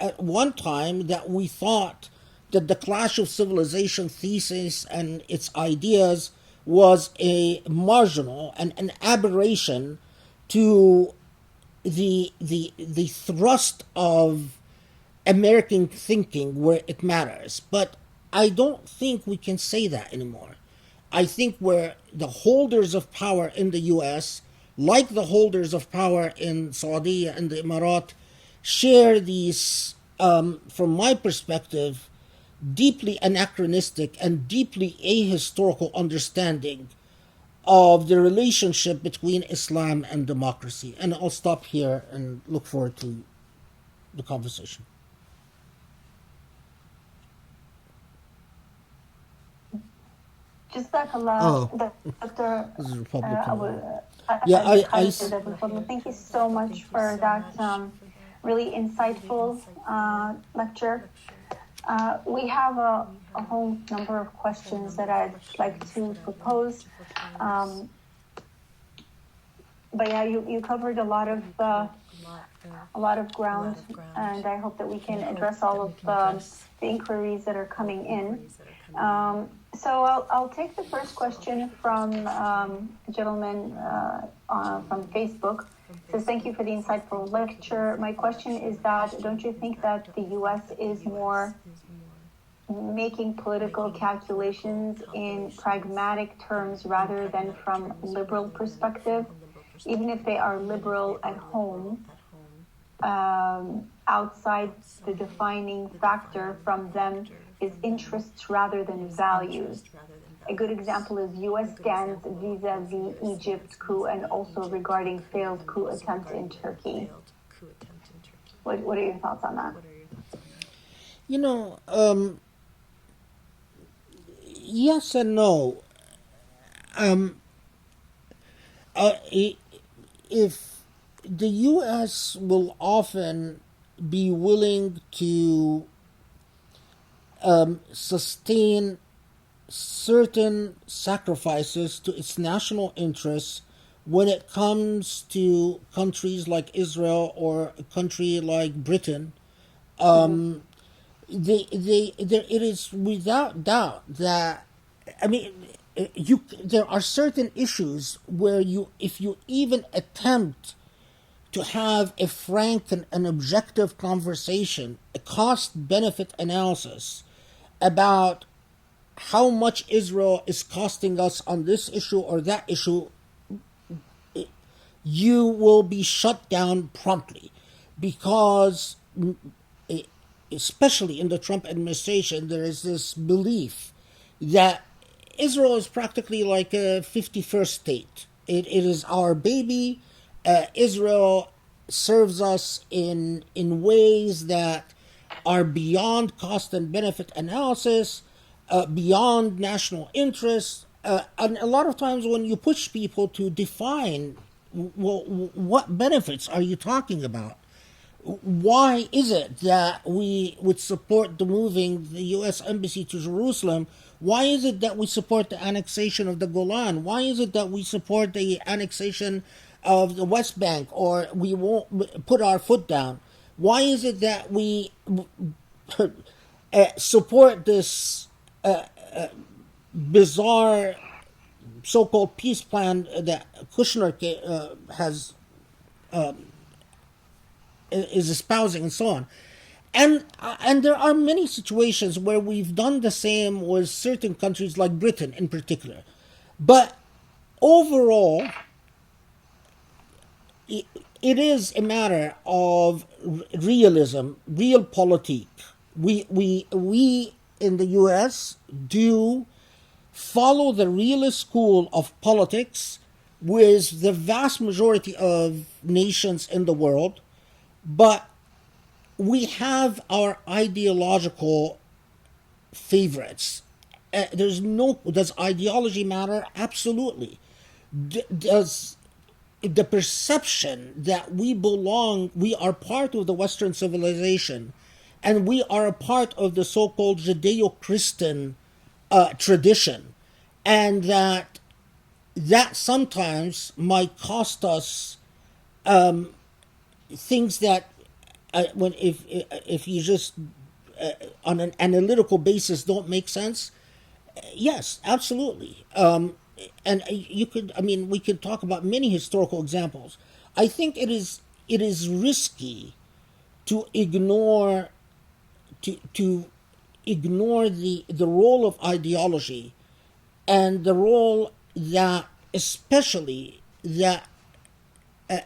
at one time that we thought that the clash of civilization thesis and its ideas was a marginal and an aberration to the thrust of American thinking where it matters. But I don't think we can say that anymore. I think where the holders of power in the US, like the holders of power in Saudi and the Emirat, share these, from my perspective, deeply anachronistic and deeply ahistorical understanding of the relationship between Islam and democracy. And I'll stop here and look forward to the conversation. Jazakallah, Oh, Dr. this is Republican. Yeah, Yeah, thank you so much for that really insightful lecture. We have a whole number of questions that I'd like to propose. But yeah, you covered a lot of ground, and I hope that we can address all of the inquiries that are coming in. So I'll take the first question from a gentleman from Facebook. It says, thank you for the insightful lecture. My question is that, don't you think that the U.S. is more making political calculations in pragmatic terms rather than from liberal perspective? Even if they are liberal at home, outside the defining factor from them is interests rather than values. A good example is U.S. stance vis-a-vis Egypt coup and also regarding failed coup attempt in Turkey. What are your thoughts on that? You know, yes and no. If the U.S. will often be willing to sustain certain sacrifices to its national interests when it comes to countries like Israel or a country like Britain, it is without doubt that, I mean, there are certain issues where if you even attempt to have a frank and an objective conversation, a cost-benefit analysis about how much Israel is costing us on this issue or that issue, you will be shut down promptly, because especially in the Trump administration, there is this belief that Israel is practically like a 51st state. It is our baby. Israel serves us in ways that are beyond cost and benefit analysis, beyond national interests. And a lot of times when you push people to define, well, what benefits are you talking about? Why is it that we would support the moving the U.S. embassy to Jerusalem? Why is it that we support the annexation of the Golan? Why is it that we support the annexation of the West Bank, or we won't put our foot down? Why is it that we support this bizarre so-called peace plan that Kushner has is espousing, and so on. And there are many situations where we've done the same with certain countries, like Britain in particular. But overall, it is a matter of realism, realpolitik. We in the U.S. do follow the realist school of politics with the vast majority of nations in the world, but we have our ideological favorites. Does ideology matter? Absolutely. Does the perception that we are part of the Western civilization, and we are a part of the so-called Judeo-Christian tradition, and that sometimes might cost us things that when if you just on an analytical basis don't make sense. Yes, absolutely. And you could, I mean, we could talk about many historical examples. I think it is risky to ignore to ignore the role of ideology, and the role that especially that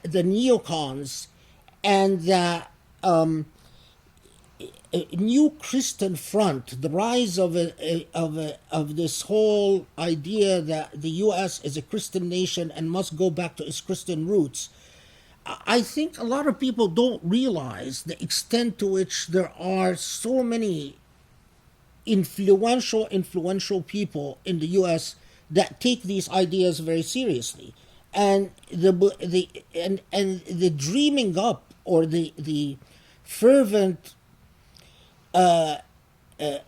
the neocons and the new Christian front, the rise of this whole idea that the U.S. is a Christian nation and must go back to its Christian roots. I think a lot of people don't realize the extent to which there are so many influential people in the U.S. that take these ideas very seriously, and the dreaming up, or the fervent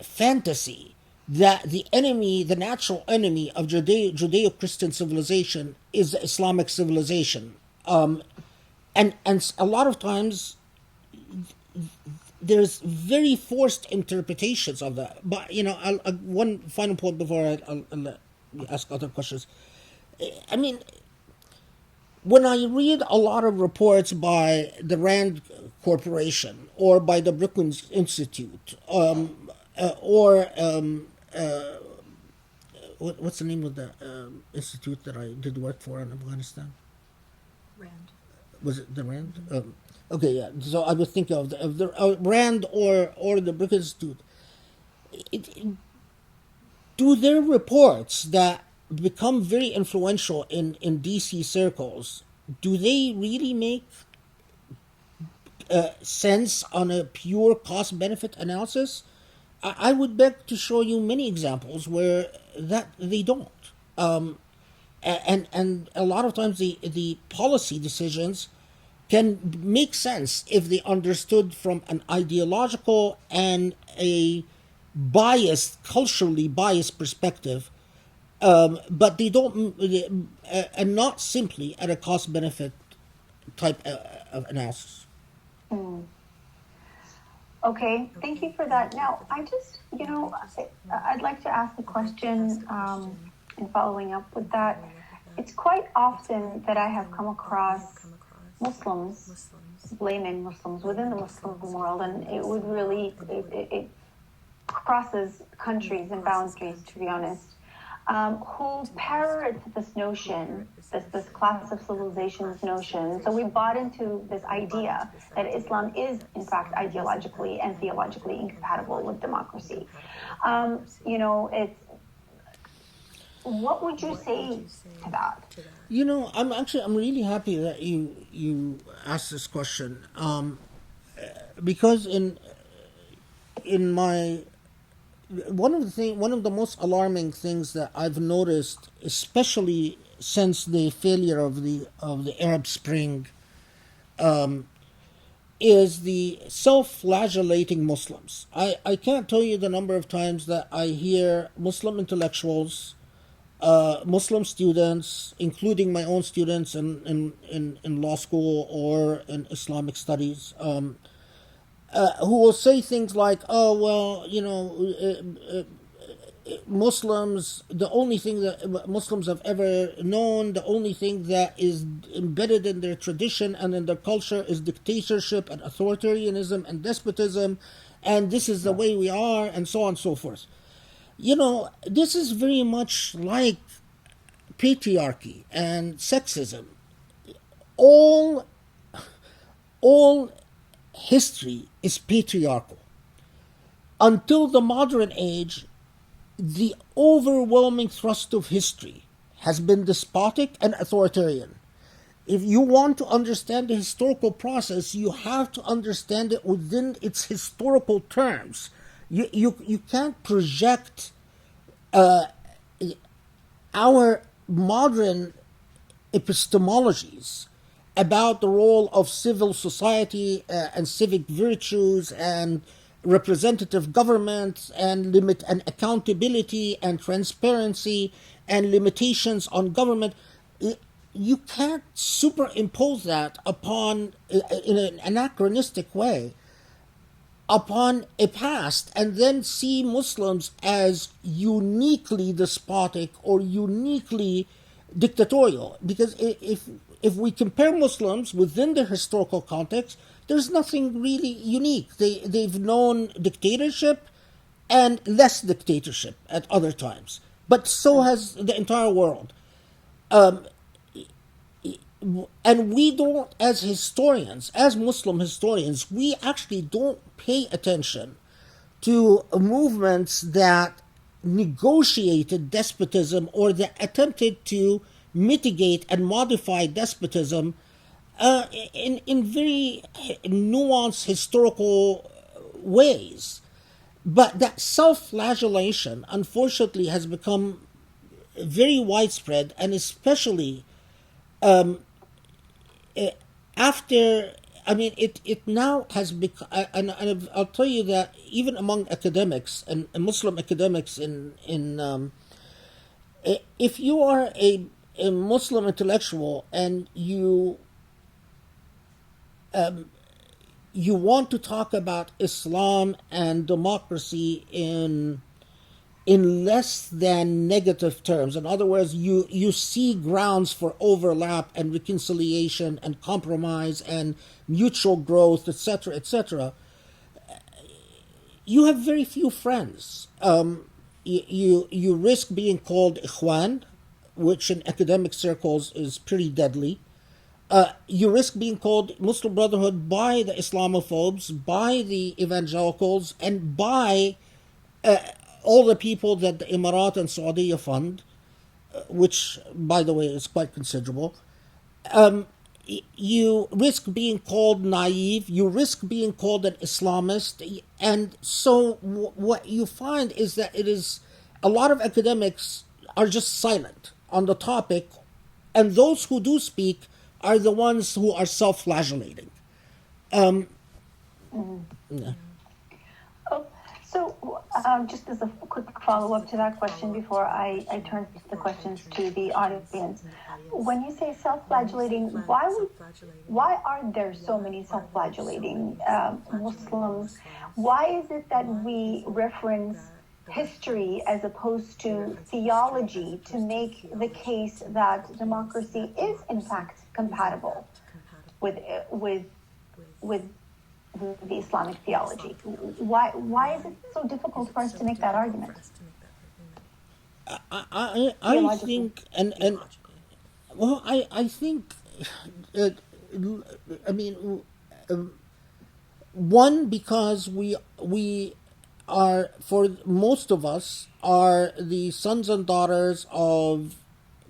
fantasy that the natural enemy of Judeo-Christian civilization is the Islamic civilization. And a lot of times there's very forced interpretations of that. But, one final point before I'll let you ask other questions. I mean, when I read a lot of reports by the Rand Corporation or by the Brookings Institute, what's the name of the institute that I did work for in Afghanistan? Rand. Was it the Rand? Okay, yeah. So I was thinking of the Rand or the Brookings Institute. Do their reports that become very influential in DC circles, do they really make sense on a pure cost benefit analysis? I would beg to show you many examples where that they don't. And a lot of times the policy decisions can make sense if they understood from an ideological and a culturally biased perspective, but they don't, and not simply at a cost benefit type of analysis. Okay, thank you for that. Now, I'd like to ask a question, and following up with that. It's quite often that I have come across Muslims, blaming Muslims within the Muslim world, and it would really, it crosses countries and boundaries, to be honest, who parrot this notion, this class of civilizations notion. So we bought into this idea that Islam is, in fact, ideologically and theologically incompatible with democracy. What would you say to that? I'm really happy that you asked this question, because in my one of the most alarming things that I've noticed, especially since the failure of the Arab Spring, is the self-flagellating Muslims. I can't tell you the number of times that I hear Muslim intellectuals, Muslim students, including my own students in law school or in Islamic studies, who will say things like, "Oh, well, Muslims, the only thing that Muslims have ever known, the only thing that is embedded in their tradition and in their culture is dictatorship and authoritarianism and despotism, and this is the way we are, and so on and so forth. This is very much like patriarchy and sexism. All all history is patriarchal. Until the modern age, the overwhelming thrust of history has been despotic and authoritarian. If you want to understand the historical process, you have to understand it within its historical terms. You can't project our modern epistemologies about the role of civil society and civic virtues and representative government and limit and accountability and transparency and limitations on government. You can't superimpose that upon, in an anachronistic way, upon a past and then see Muslims as uniquely despotic or uniquely dictatorial. Because if we compare Muslims within their historical context, there's nothing really unique. They've known dictatorship and less dictatorship at other times, but so has the entire world. And we don't, as historians, as Muslim historians, we actually don't pay attention to movements that negotiated despotism or that attempted to mitigate and modify despotism in very nuanced historical ways. But that self-flagellation, unfortunately, has become very widespread, and especially after, it now has become, and I'll tell you that even among academics and Muslim academics if you are a Muslim intellectual and you want to talk about Islam and democracy in less than negative terms. In other words, you see grounds for overlap and reconciliation and compromise and mutual growth, etc., etc. You have very few friends. You risk being called Ikhwan, which in academic circles is pretty deadly. You risk being called Muslim Brotherhood by the Islamophobes, by the evangelicals, and by all the people that the Emirat and Saudi fund, which, by the way, is quite considerable. You risk being called naive. You risk being called an Islamist. And so what you find is that it is a lot of academics are just silent on the topic, and those who do speak are the ones who are self-flagellating. Yeah. So, just as a quick follow-up to that question before I turn the questions to the audience, when you say self-flagellating, why are there so many self-flagellating Muslims? Why is it that we reference history as opposed to theology to make the case that democracy is in fact compatible with the Islamic theology? Why is it so difficult for us to make that argument? I think I think one, because we are, for most of us, are the sons and daughters of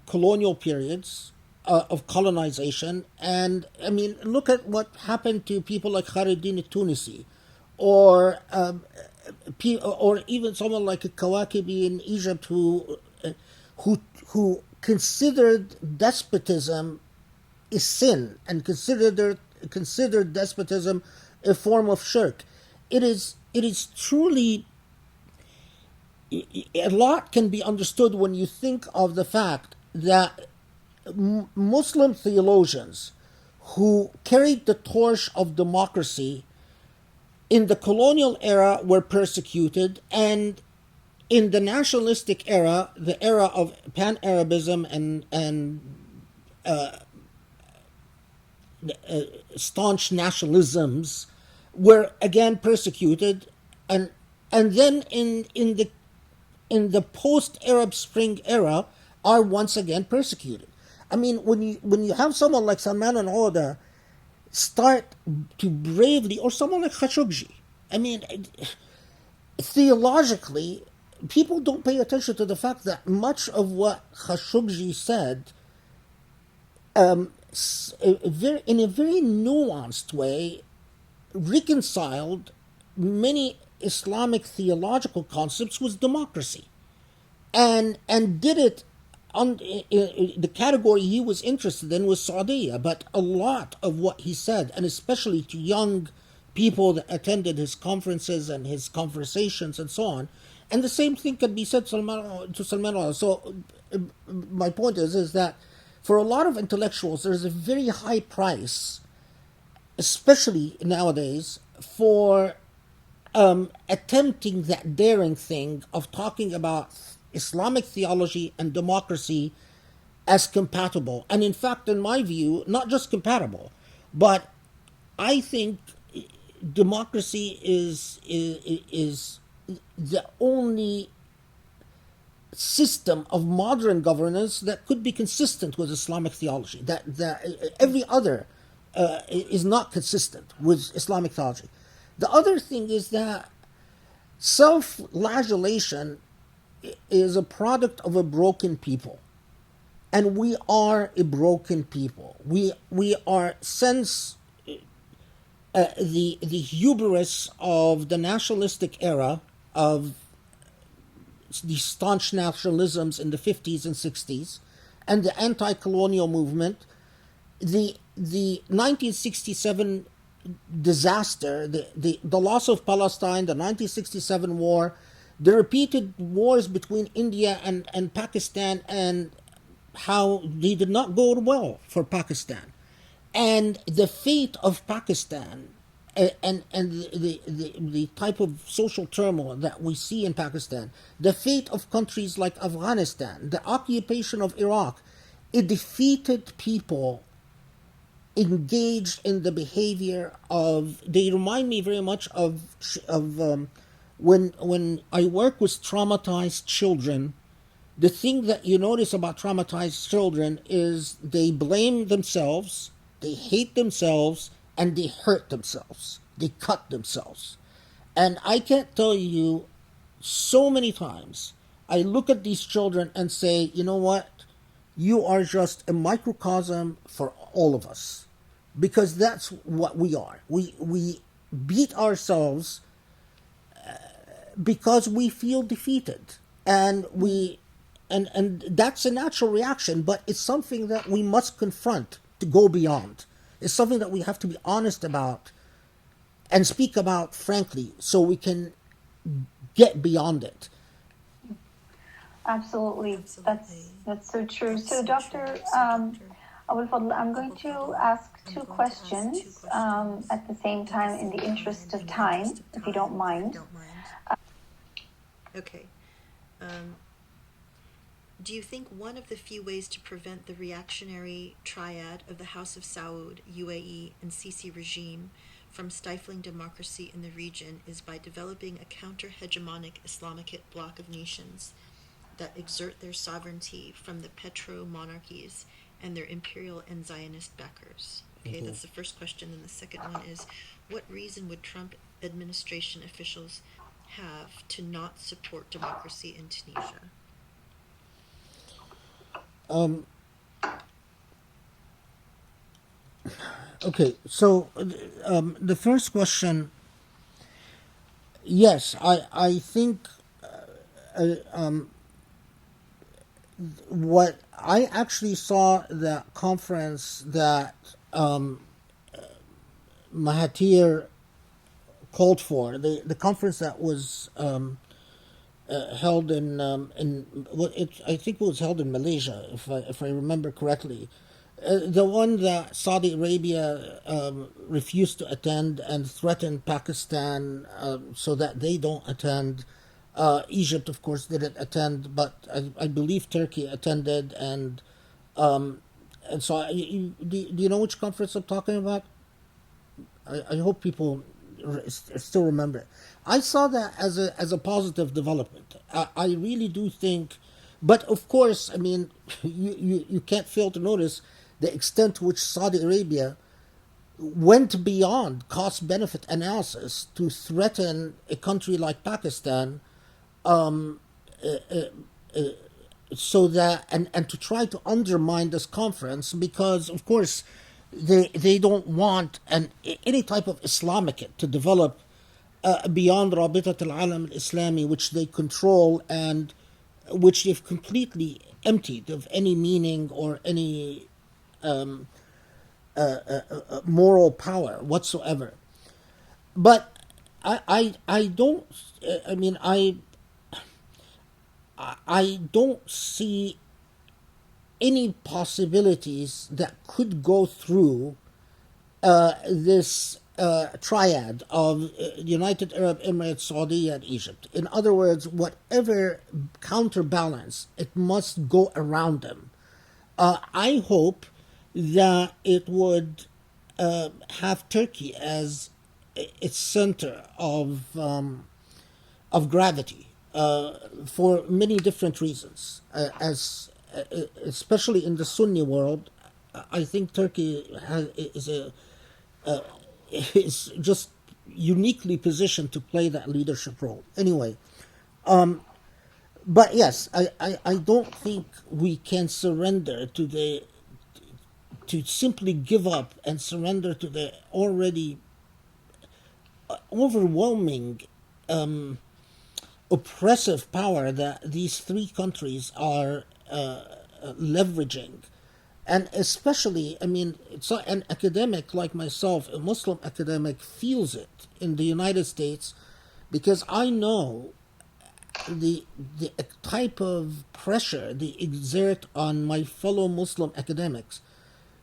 colonial periods, of colonization. And look at what happened to people like Khaled Tunisi, or even someone like Kawakibi in Egypt, who considered despotism a sin and considered despotism a form of shirk. It is truly, a lot can be understood when you think of the fact that Muslim theologians who carried the torch of democracy in the colonial era were persecuted, and in the nationalistic era, the era of pan-Arabism and staunch nationalisms, were again persecuted, and then in the post-Arab Spring era are once again persecuted. I mean, when you have someone like Salman al-Auda start to bravely, or someone like Khashoggi, I mean, theologically, people don't pay attention to the fact that much of what Khashoggi said, in a very nuanced way, reconciled many Islamic theological concepts with democracy, and did it on the category he was interested in was Saudi. But a lot of what he said, and especially to young people that attended his conferences and his conversations and so on, and the same thing can be said to Salman. So my point is that for a lot of intellectuals, there's a very high price, especially nowadays, for attempting that daring thing of talking about Islamic theology and democracy as compatible. And in fact, in my view, not just compatible, but I think democracy is the only system of modern governance that could be consistent with Islamic theology. That every other is not consistent with Islamic theology. The other thing is that self-flagellation is a product of a broken people, and we are a broken people. We are, since the hubris of the nationalistic era of the staunch nationalisms in the 50s and 60s, and the anti-colonial movement, the 1967 disaster, the loss of Palestine, the 1967 war, the repeated wars between India and Pakistan, and how they did not go well for Pakistan, and the fate of Pakistan, and the type of social turmoil that we see in Pakistan, the fate of countries like Afghanistan, the occupation of Iraq, it defeated people engaged in the behavior of. They remind me very much of when I work with traumatized children. The thing that you notice about traumatized children is they blame themselves, they hate themselves, and they hurt themselves. They cut themselves. And I can't tell you, so many times I look at these children and say, you know what? You are just a microcosm for all of us. Because that's what we are. We beat ourselves because we feel defeated. And and that's a natural reaction, but it's something that we must confront to go beyond. It's something that we have to be honest about and speak about frankly, so we can get beyond it. Absolutely. That's so true. So, Dr. Abou Fadl, I'm going to ask two questions at the same time in the interest of time, if you don't mind. Okay. Do you think one of the few ways to prevent the reactionary triad of the House of Saud, UAE, and Sisi regime from stifling democracy in the region is by developing a counter-hegemonic Islamic bloc of nations that exert their sovereignty from the petro-monarchies and their imperial and Zionist backers? Okay, that's the first question. And the second one is, what reason would Trump administration officials have to not support democracy in Tunisia? Okay, so the first question, yes, I think what I actually saw the conference that Mahathir called for, the conference that was held in I think it was held in Malaysia, if I remember correctly. The one that Saudi Arabia refused to attend and threatened Pakistan so that they don't attend. Egypt, of course, didn't attend, but I believe Turkey attended, and so do you know which conference I'm talking about? I hope people still remember it. I saw that as a positive development. I really do think, but of course, I mean, you can't fail to notice the extent to which Saudi Arabia went beyond cost benefit analysis to threaten a country like Pakistan, so that and to try to undermine this conference, because of course they don't want any type of Islamic to develop beyond Rabitat al-Alam al-Islami, which they control and which they've completely emptied of any meaning or any moral power whatsoever. But I don't, I mean, I don't see any possibilities that could go through this triad of the United Arab Emirates, Saudi, and Egypt. In other words, whatever counterbalance, it must go around them. I hope that it would have Turkey as its center of gravity for many different reasons. Especially in the Sunni world, I think Turkey is just uniquely positioned to play that leadership role. Anyway, but yes, I don't think we can surrender to simply give up and surrender to the already overwhelming oppressive power that these three countries are leveraging. And especially, I mean, so an academic like myself, a Muslim academic, feels it in the United States, because I know the type of pressure they exert on my fellow Muslim academics.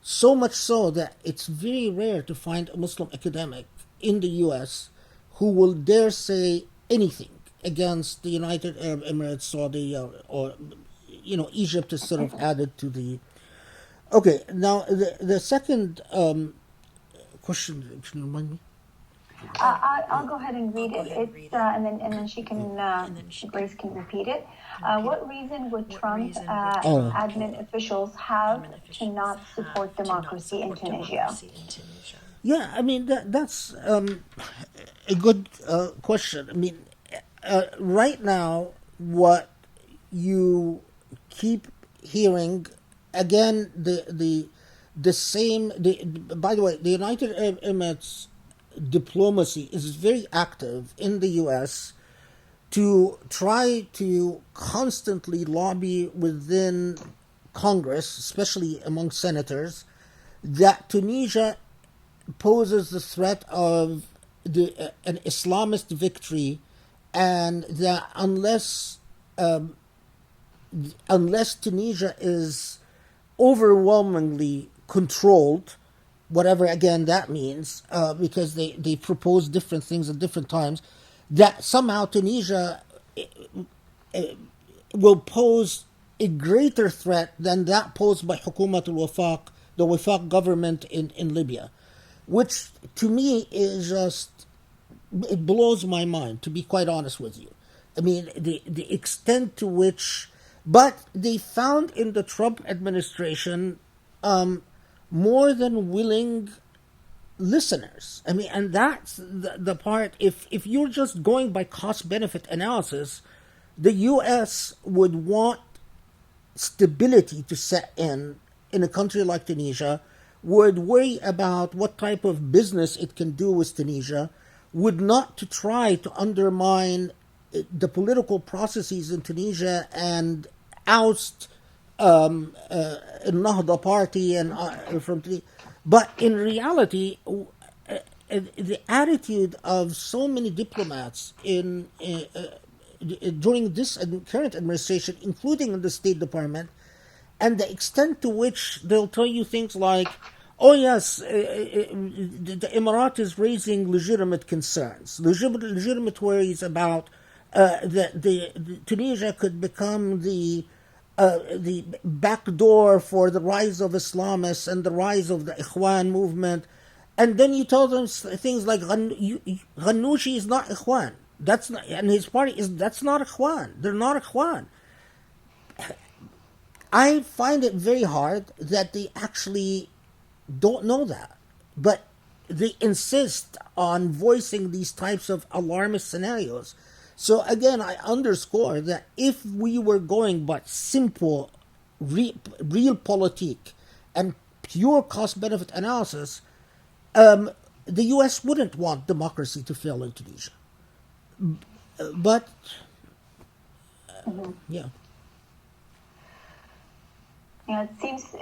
So much so that it's very rare to find a Muslim academic in the U.S. who will dare say anything against the United Arab Emirates, Saudi, or Egypt is sort of added to the. Okay, now the second question, can you remind me? I'll go ahead and read it. It's and then she can Grace can repeat it. What reason would Trump admin officials have to not support democracy in Tunisia? Yeah, I mean that's a good question. I mean, right now, what you keep hearing again, the same. By the way, the United Arab Emirates diplomacy is very active in the U.S. to try to constantly lobby within Congress, especially among senators, that Tunisia poses the threat of an Islamist victory, and that unless Tunisia is overwhelmingly controlled, whatever again that means, because they propose different things at different times, that somehow Tunisia will pose a greater threat than that posed by Hukumat al-Wafaq, the Wafaq government in Libya, which to me is just, it blows my mind, to be quite honest with you. I mean, the extent to which, but they found in the Trump administration more than willing listeners. I mean, and that's the part, if you're just going by cost-benefit analysis, the U.S. would want stability to set in a country like Tunisia, would worry about what type of business it can do with Tunisia, would not to try to undermine the political processes in Tunisia and oust Nahda party and from Tunisia. But in reality, the attitude of so many diplomats during this current administration, including in the State Department, and the extent to which they'll tell you things like, oh yes, the Emirate is raising legitimate concerns, legitimate worries about the Tunisia could become the back door for the rise of Islamists and the rise of the Ikhwan movement. And then you tell them things like Ghannouchi is not Ikhwan. That's not, and his party that's not Ikhwan. They're not Ikhwan. I find it very hard that they actually don't know that, but they insist on voicing these types of alarmist scenarios. So again, I underscore that if we were going but simple, realpolitik and pure cost-benefit analysis, the U.S. wouldn't want democracy to fail in Tunisia. But yeah. Yeah,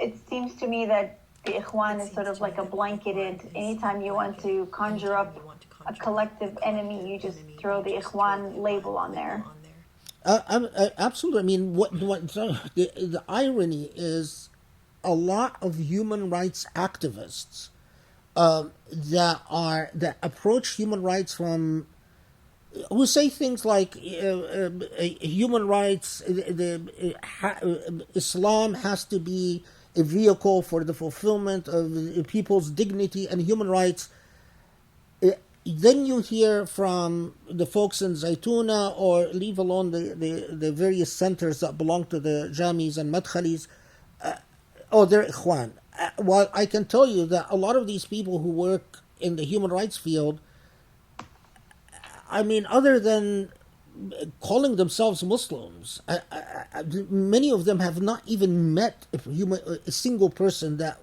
it seems to me that the Ikhwan is sort of like a blanketed. Anytime you want to conjure up a collective enemy, you just throw the Ikhwan label on there. Absolutely. I mean, the irony is, a lot of human rights activists that approach human rights from, who say things like human rights, Islam has to be a vehicle for the fulfillment of people's dignity and human rights. Then you hear from the folks in Zaytuna, or leave alone the various centers that belong to the Jamis and Madkhalis, they're Ikhwan. Well, I can tell you that a lot of these people who work in the human rights field, I mean, other than calling themselves Muslims, many of them have not even met a single person that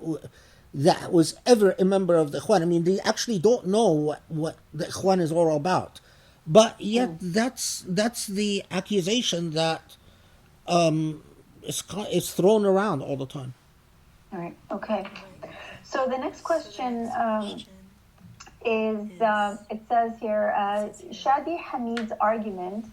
was ever a member of the Ikhwan. I mean, they actually don't know what the Ikhwan is all about. But yet, that's the accusation that is thrown around all the time. All right. Okay. So the next question is, it says here, Shadi Hamid's argument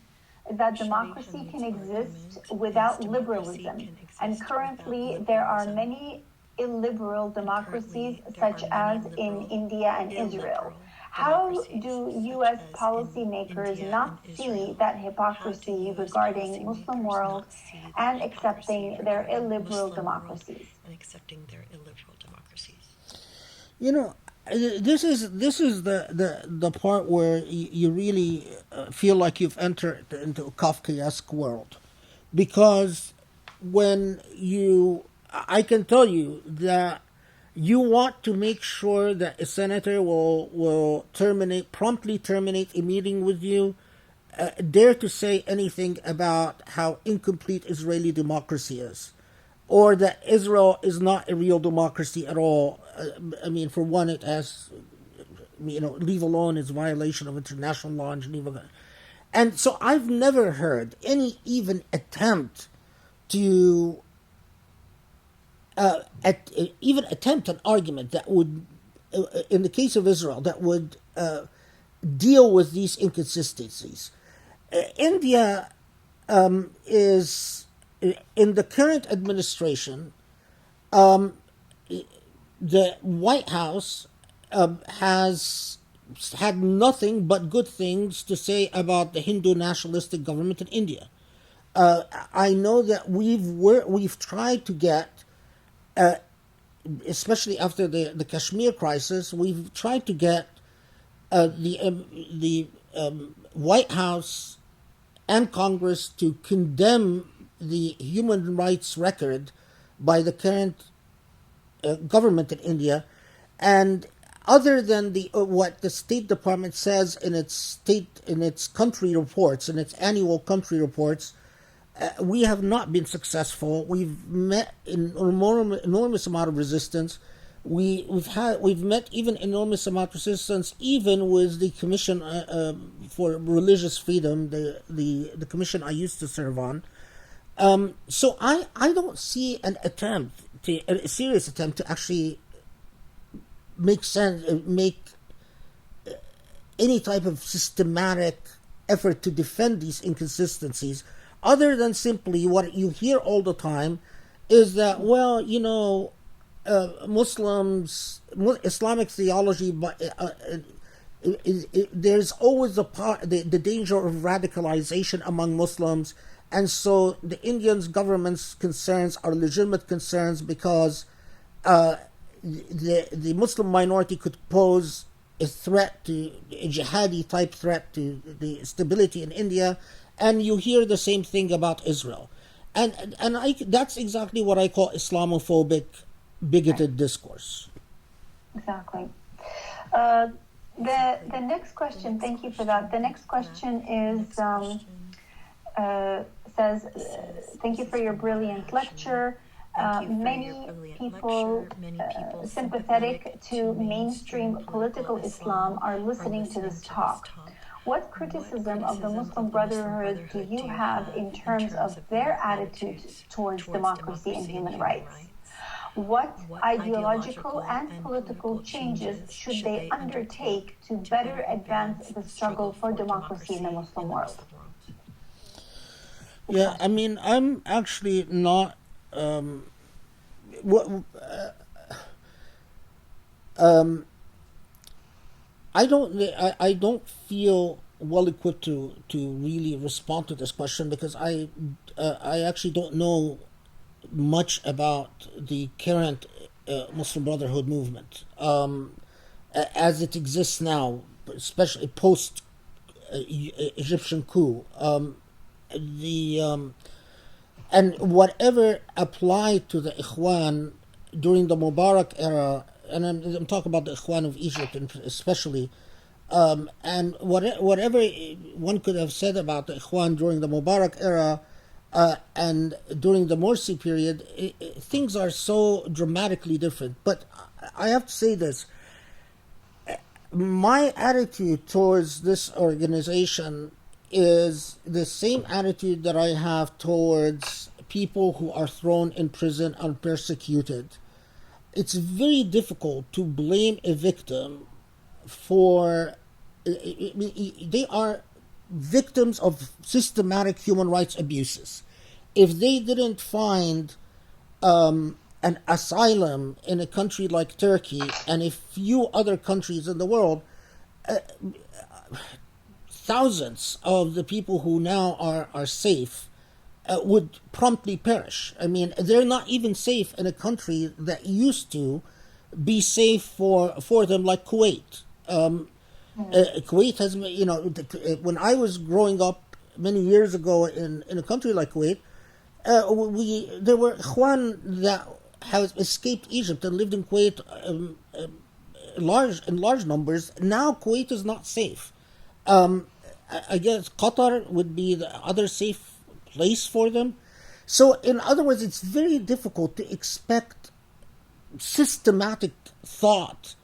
is that democracy can exist without liberalism, and currently there are many illiberal democracies such as in India and Israel. How do U.S. policymakers not see that hypocrisy regarding Muslim world and accepting their illiberal democracies? You know, this is the part where you really feel like you've entered into a Kafkaesque world, because I can tell you that you want to make sure that a senator will promptly terminate a meeting with you, dare to say anything about how incomplete Israeli democracy is, or that Israel is not a real democracy at all. I mean, for one, it has, leave alone its violation of international law in Geneva. And so I've never heard any even attempt to even attempt an argument that would, in the case of Israel, that would deal with these inconsistencies. India is, in the current administration, the White House has had nothing but good things to say about the Hindu nationalistic government in India. I know that we've tried to get, especially after the Kashmir crisis, we've tried to get the White House and Congress to condemn the human rights record by the current government in India, and other than what the State Department says in its country reports, in its annual country reports, we have not been successful. We've met an enormous amount of resistance. We've met even enormous amount of resistance, even with the Commission for Religious Freedom, the commission I used to serve on. So I don't see a serious attempt to actually make any type of systematic effort to defend these inconsistencies, other than simply what you hear all the time is that, well, Muslims, Islamic theology there's always the danger of radicalization among Muslims, and so the Indian government's concerns are legitimate concerns because the Muslim minority could pose a threat to a jihadi type threat to the stability in India, and you hear the same thing about Israel, and that's exactly what I call Islamophobic, bigoted discourse. Exactly. The next question, thank you for that. The next question is says, thank you for your brilliant lecture. Many people sympathetic to mainstream political Islam are listening to this talk. What criticism of the Muslim Brotherhood do you have in terms of their attitude towards democracy and human rights? What ideological and political changes should they undertake to better advance the struggle for democracy in the Muslim world? Yeah, I mean, I'm actually not. I don't feel well equipped to really respond to this question because I actually don't know much about the current Muslim Brotherhood movement as it exists now, especially post Egyptian coup. And whatever applied to the Ikhwan during the Mubarak era, and I'm talking about the Ikhwan of Egypt especially, and whatever one could have said about the Ikhwan during the Mubarak era and during the Morsi period, things are so dramatically different. But I have to say this. My attitude towards this organization is the same attitude that I have towards people who are thrown in prison and persecuted. It's very difficult to blame a victim for... They are victims of systematic human rights abuses. If they didn't find an asylum in a country like Turkey and a few other countries in the world, thousands of the people who now are safe would promptly perish. I mean, they're not even safe in a country that used to be safe for them, like Kuwait. Kuwait has, when I was growing up many years ago in a country like Kuwait, there were Ikhwan that have escaped Egypt and lived in Kuwait in large numbers. Now Kuwait is not safe. I guess Qatar would be the other safe place for them. So, in other words, it's very difficult to expect systematic thought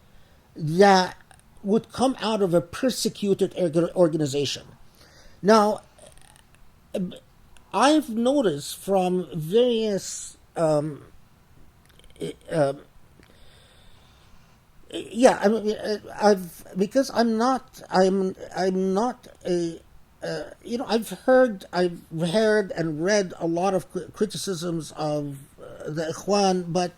that would come out of a persecuted organization. I have noticed from various because I'm not a I've heard and read a lot of criticisms of the Ikhwan, but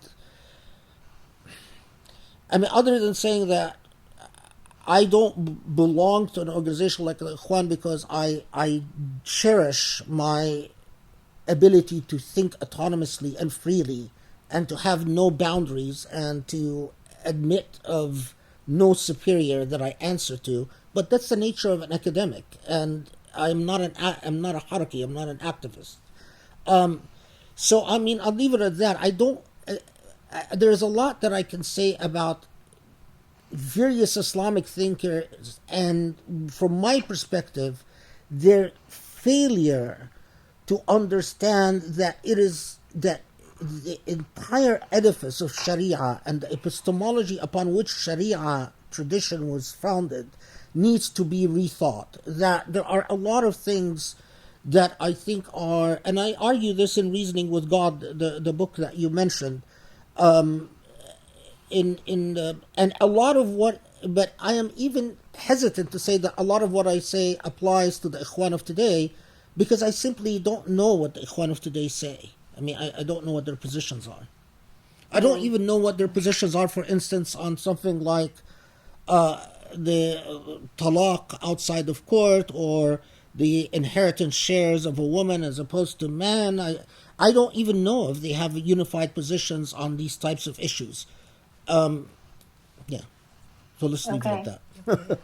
I mean, other than saying that I don't belong to an organization like the Ikhwan because I cherish my ability to think autonomously and freely and to have no boundaries and to admit of no superior that I answer to, but that's the nature of an academic, and I'm not a haraki, I'm not an activist. So I mean, I'll leave it at that. There's a lot that I can say about various Islamic thinkers, and from my perspective, their failure to understand that the entire edifice of Sharia and the epistemology upon which Sharia tradition was founded needs to be rethought. That there are a lot of things that I think are, and I argue this in Reasoning with God, the book that you mentioned, and a lot of what, but I am even hesitant to say that a lot of what I say applies to the Ikhwan of today, because I simply don't know what the Ikhwan of today say. I mean, I don't know what their positions are. I don't even know what their positions are, for instance, on something like talaq outside of court, or the inheritance shares of a woman as opposed to man. I don't even know if they have unified positions on these types of issues. Yeah. So let's leave it at Okay. that.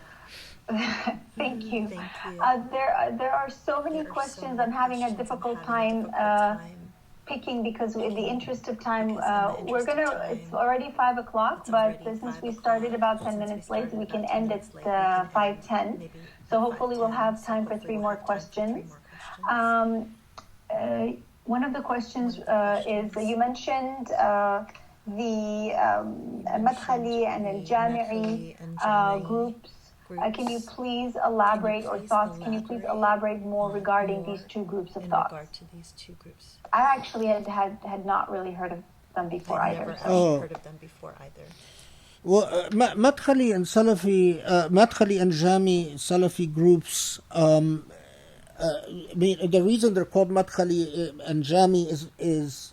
Thank you. Thank you. There are so many questions. I'm having a difficult time picking because in the interest of time, it's already 5 o'clock, but since we started about 10 minutes late, we can end at 5:10. So hopefully we'll have time for 3 more questions. One of the questions is, you mentioned the Madkhali and Al-Jami'i groups. Can you please elaborate, or thoughts, can you please elaborate more regarding these 2 groups of thoughts? In regard to these 2 groups. I actually had not really heard of them before either. Never heard of them before either. Well, Madkhali and Salafi, Madkhali and Jami Salafi groups, the reason they're called Madkhali and Jami is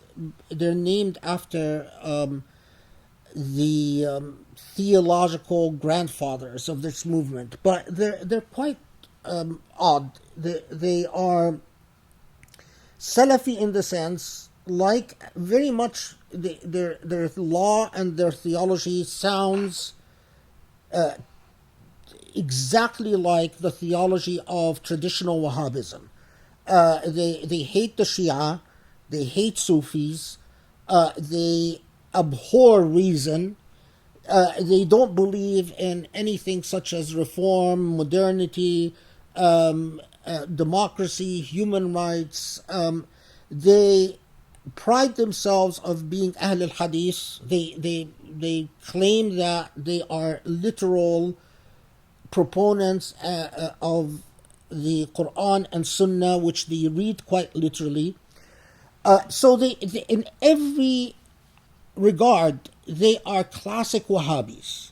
they're named after the theological grandfathers of this movement, but they're quite odd. They are Salafi in the sense, like very much their law and their theology sounds exactly like the theology of traditional Wahhabism. They hate the Shia, they hate Sufis, they abhor reason. They don't believe in anything such as reform, modernity, democracy, human rights. They pride themselves of being Ahl al-Hadith. They claim that they are literal proponents of the Quran and Sunnah, which they read quite literally. So they in every regard, they are classic Wahhabis,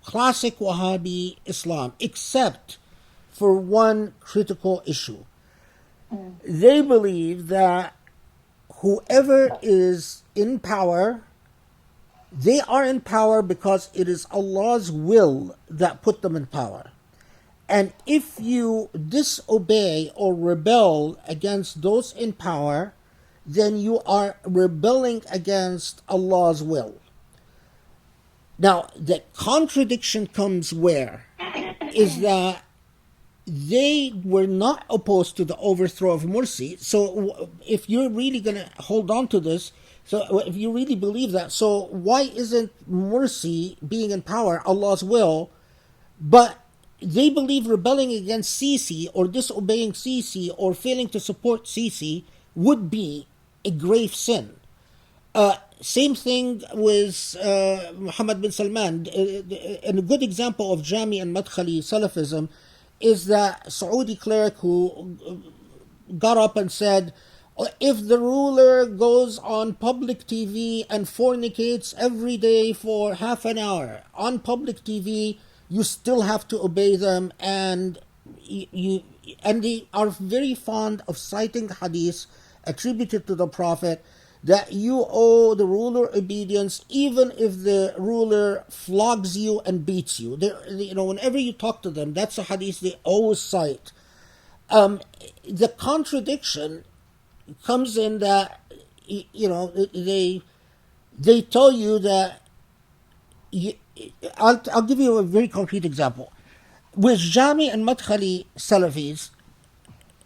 classic Wahhabi Islam, except for one critical issue. They believe that whoever is in power, they are in power because it is Allah's will that put them in power. And if you disobey or rebel against those in power, then you are rebelling against Allah's will. Now, the contradiction comes where? Is that they were not opposed to the overthrow of Morsi. So if you're really going to hold on to this, so if you really believe that, so why isn't Morsi being in power Allah's will? But they believe rebelling against Sisi or disobeying Sisi or failing to support Sisi would be a grave sin. Same thing with Muhammad bin Salman. And a good example of Jami and Madkhali Salafism is that Saudi cleric who got up and said, if the ruler goes on public TV and fornicates every day for half an hour on public TV, you still have to obey them. And they are very fond of citing hadith attributed to the Prophet that you owe the ruler obedience even if the ruler flogs you and beats you. Whenever you talk to them, that's a hadith they always cite. The contradiction comes in that they tell you that. I'll give you a very concrete example. With Jami and Madkhali Salafis,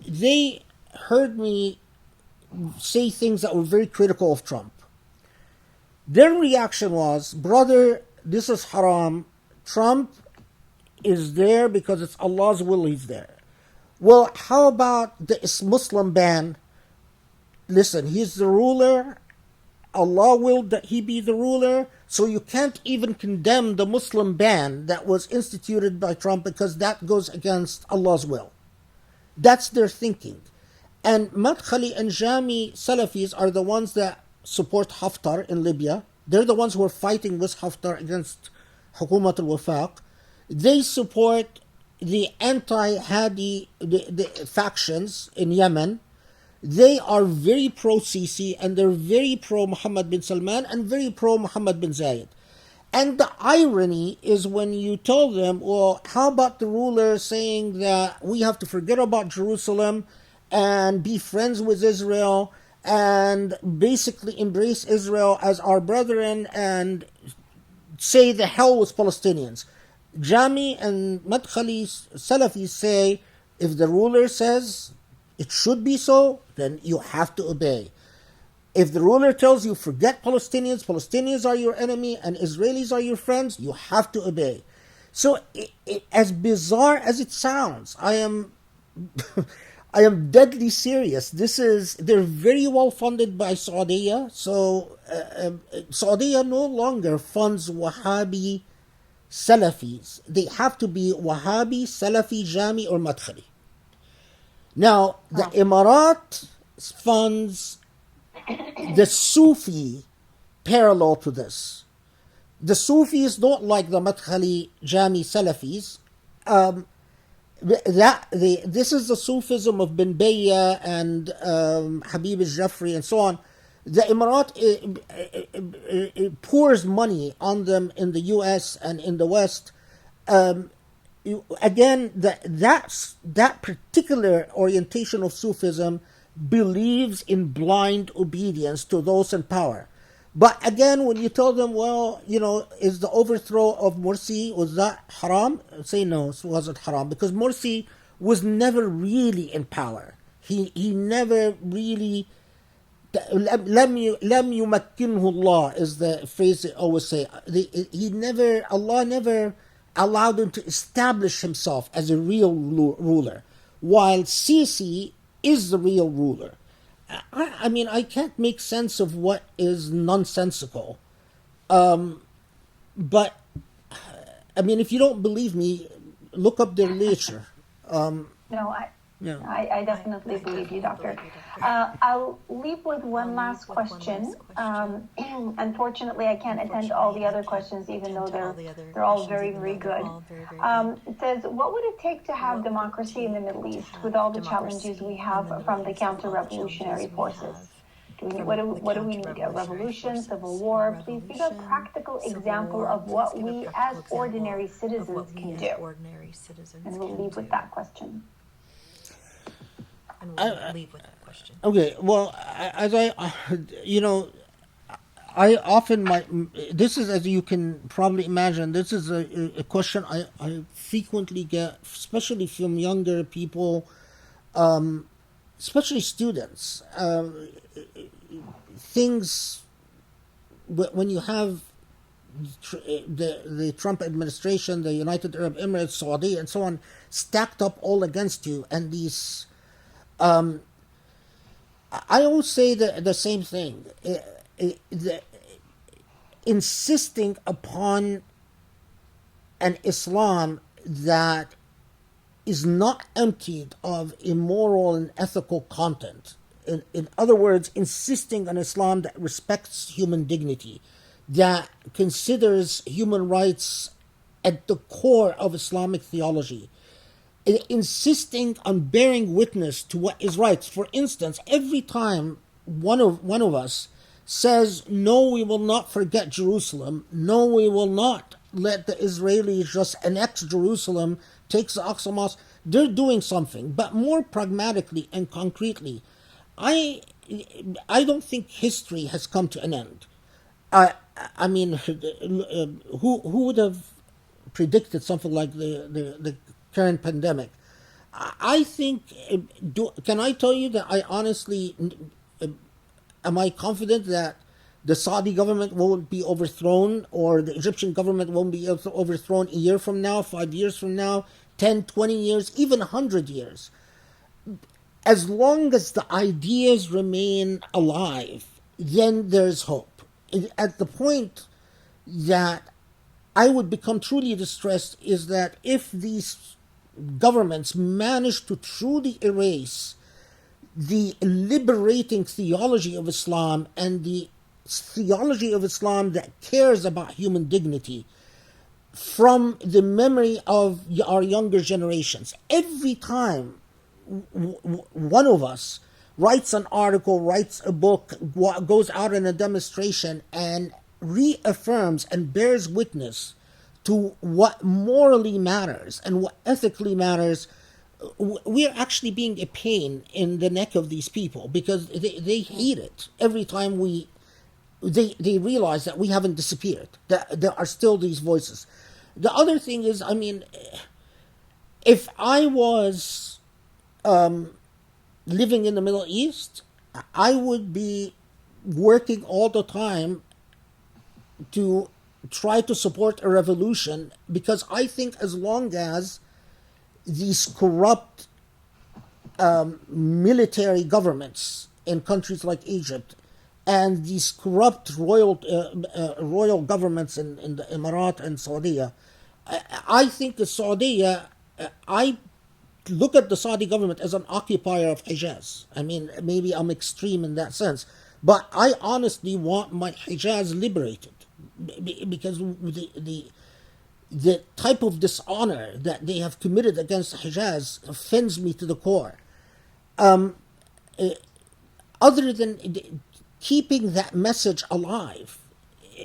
they heard me say things that were very critical of Trump. Their reaction was, brother, this is haram. Trump is there because it's Allah's will he's there. Well, how about the Muslim ban? Listen, he's the ruler. Allah willed that he be the ruler. So you can't even condemn the Muslim ban that was instituted by Trump because that goes against Allah's will. That's their thinking. And Madkhali and Jami Salafis are the ones that support Haftar in Libya. They're the ones who are fighting with Haftar against Hukumat al-Wafaq. They support the anti-Hadi the factions in Yemen. They are very pro-Sisi and they're very pro-Muhammad bin Salman and very pro-Muhammad bin Zayed. And the irony is when you tell them, well, how about the ruler saying that we have to forget about Jerusalem and be friends with Israel and basically embrace Israel as our brethren and say the hell with Palestinians. Jami and Madkhali Salafis say if the ruler says it should be so, then you have to obey. If the ruler tells you forget Palestinians, Palestinians are your enemy and Israelis are your friends, you have to obey. So, as bizarre as it sounds, I am I am deadly serious. They're very well funded by Saudi. So Saudi no longer funds Wahhabi Salafis. They have to be Wahhabi, Salafi, Jami, or Madkhali. Now, the Emirat funds the Sufi parallel to this. The Sufis don't like the Madkhali, Jami, Salafis. This is the Sufism of Bin Bayya and Habib al-Jafri and so on. The Emirat pours money on them in the U.S. and in the West. Again, that particular orientation of Sufism believes in blind obedience to those in power. But again, when you tell them, well, is the overthrow of Morsi, was that haram? Say no, it wasn't haram, because Morsi was never really in power. He never really. لم يمكنه Allah is the phrase they always say. Allah never allowed him to establish himself as a real ruler, while Sisi is the real ruler. I mean, I can't make sense of what is nonsensical. But, I mean, if you don't believe me, look up their literature. No, Yeah. I definitely believe you, Doctor. I'll leave with one last question. Unfortunately, I can't attend all the other questions, even though they're all very, very good. It says, what would it take to have democracy in the Middle East with all the challenges we have from the counter-revolutionary forces? What do we need? A revolution, civil war? Please give a practical example of what we as ordinary citizens can do. And we'll leave with that question. And we'll leave with that question. Okay, well, I often this is, as you can probably imagine, this is a question I frequently get, especially from younger people, especially students. Things, when you have the Trump administration, the United Arab Emirates, Saudi, and so on, stacked up all against you, and these... I always say the same thing. Insisting upon an Islam that is not emptied of immoral and ethical content. In other words, insisting on Islam that respects human dignity, that considers human rights at the core of Islamic theology, insisting on bearing witness to what is right. For instance, every time one of us says, no, we will not forget Jerusalem, no, we will not let the Israelis just annex Jerusalem, take the Aqsa Mosque, they're doing something. But more pragmatically and concretely, I don't think history has come to an end. I mean, who would have predicted something like the current pandemic? I think, can I tell you that I honestly, am I confident that the Saudi government won't be overthrown, or the Egyptian government won't be overthrown a year from now, 5 years from now, 10, 20 years, even 100 years? As long as the ideas remain alive, then there's hope. At the point that I would become truly distressed is that if these governments manage to truly erase the liberating theology of Islam and the theology of Islam that cares about human dignity from the memory of our younger generations. Every time one of us writes an article, writes a book, goes out in a demonstration, and reaffirms and bears witness to what morally matters and what ethically matters, we're actually being a pain in the neck of these people, because they hate it every time they realize that we haven't disappeared, that there are still these voices. The other thing is, I mean, if I was living in the Middle East, I would be working all the time to try to support a revolution, because I think as long as these corrupt military governments in countries like Egypt and these corrupt royal governments in the Emirat and Saudi, I think the Saudi, I look at the Saudi government as an occupier of Hijaz. I mean, maybe I'm extreme in that sense, but I honestly want my Hijaz liberated, because the type of dishonor that they have committed against Hijaz offends me to the core. Other than keeping that message alive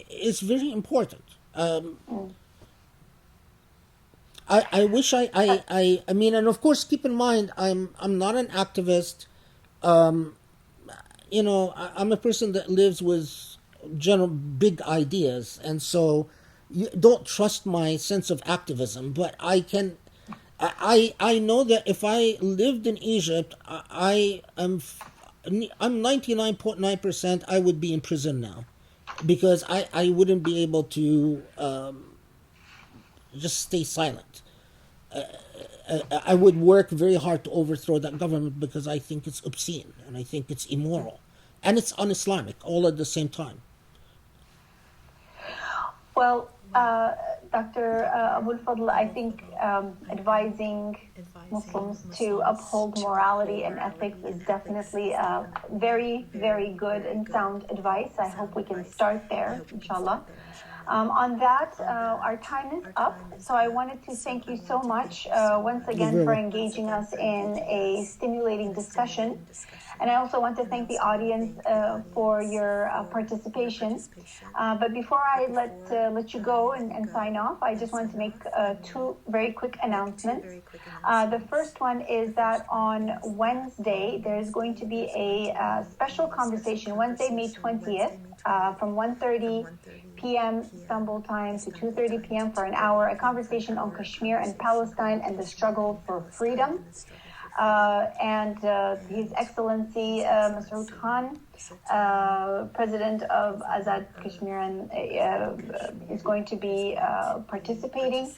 is very important. I wish I mean, and of course, keep in mind, I'm not an activist. You know, I'm a person that lives with general big ideas, and so you don't trust my sense of activism. But I know that if I lived in Egypt, I'm 99.9% I would be in prison now, because I wouldn't be able to just stay silent. I would work very hard to overthrow that government, because I think it's obscene and I think it's immoral and it's un-Islamic all at the same time. Well, Dr. Abou Fadl, I think advising Muslims to uphold morality and ethics is definitely very, very good and sound advice. I hope we can start there, inshallah. On that, our time is up. So I wanted to thank you so much once again for engaging us in a stimulating discussion. And I also want to thank the audience for your participation. But before I let you go and sign off, I just want to make two very quick announcements. The first one is that on Wednesday, there's going to be a special conversation, Wednesday, May 20th, from 1:30 p.m. Istanbul time to 2:30 p.m. for an hour, a conversation on Kashmir and Palestine and the struggle for freedom. And His Excellency Masoud Khan, President of Azad Kashmir, is going to be participating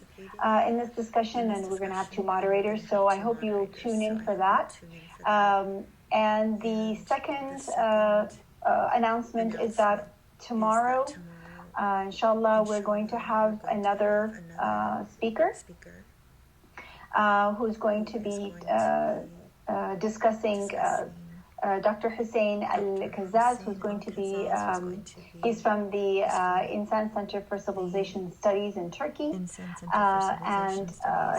in this discussion, and we're going to have two moderators. So I hope you'll tune in for that. And the second announcement is that tomorrow, inshallah, we're going to have another speaker who's going to be discussing Dr. Hussein Al-Kazzaz, who's going to be, he's from the Insan Center for Civilization Studies in Turkey, and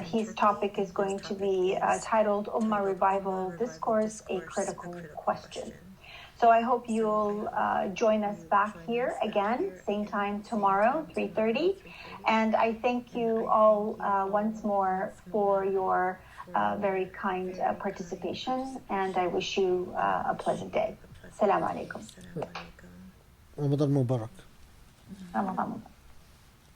his topic is going to be titled Ummah Revival Discourse, A Critical Question. So I hope you'll join us back here again, same time tomorrow, 3:30. And I thank you all once more for your very kind participation, and I wish you a pleasant day. Assalamu alaikum. Ramadan Mubarak. Ramadan Mubarak.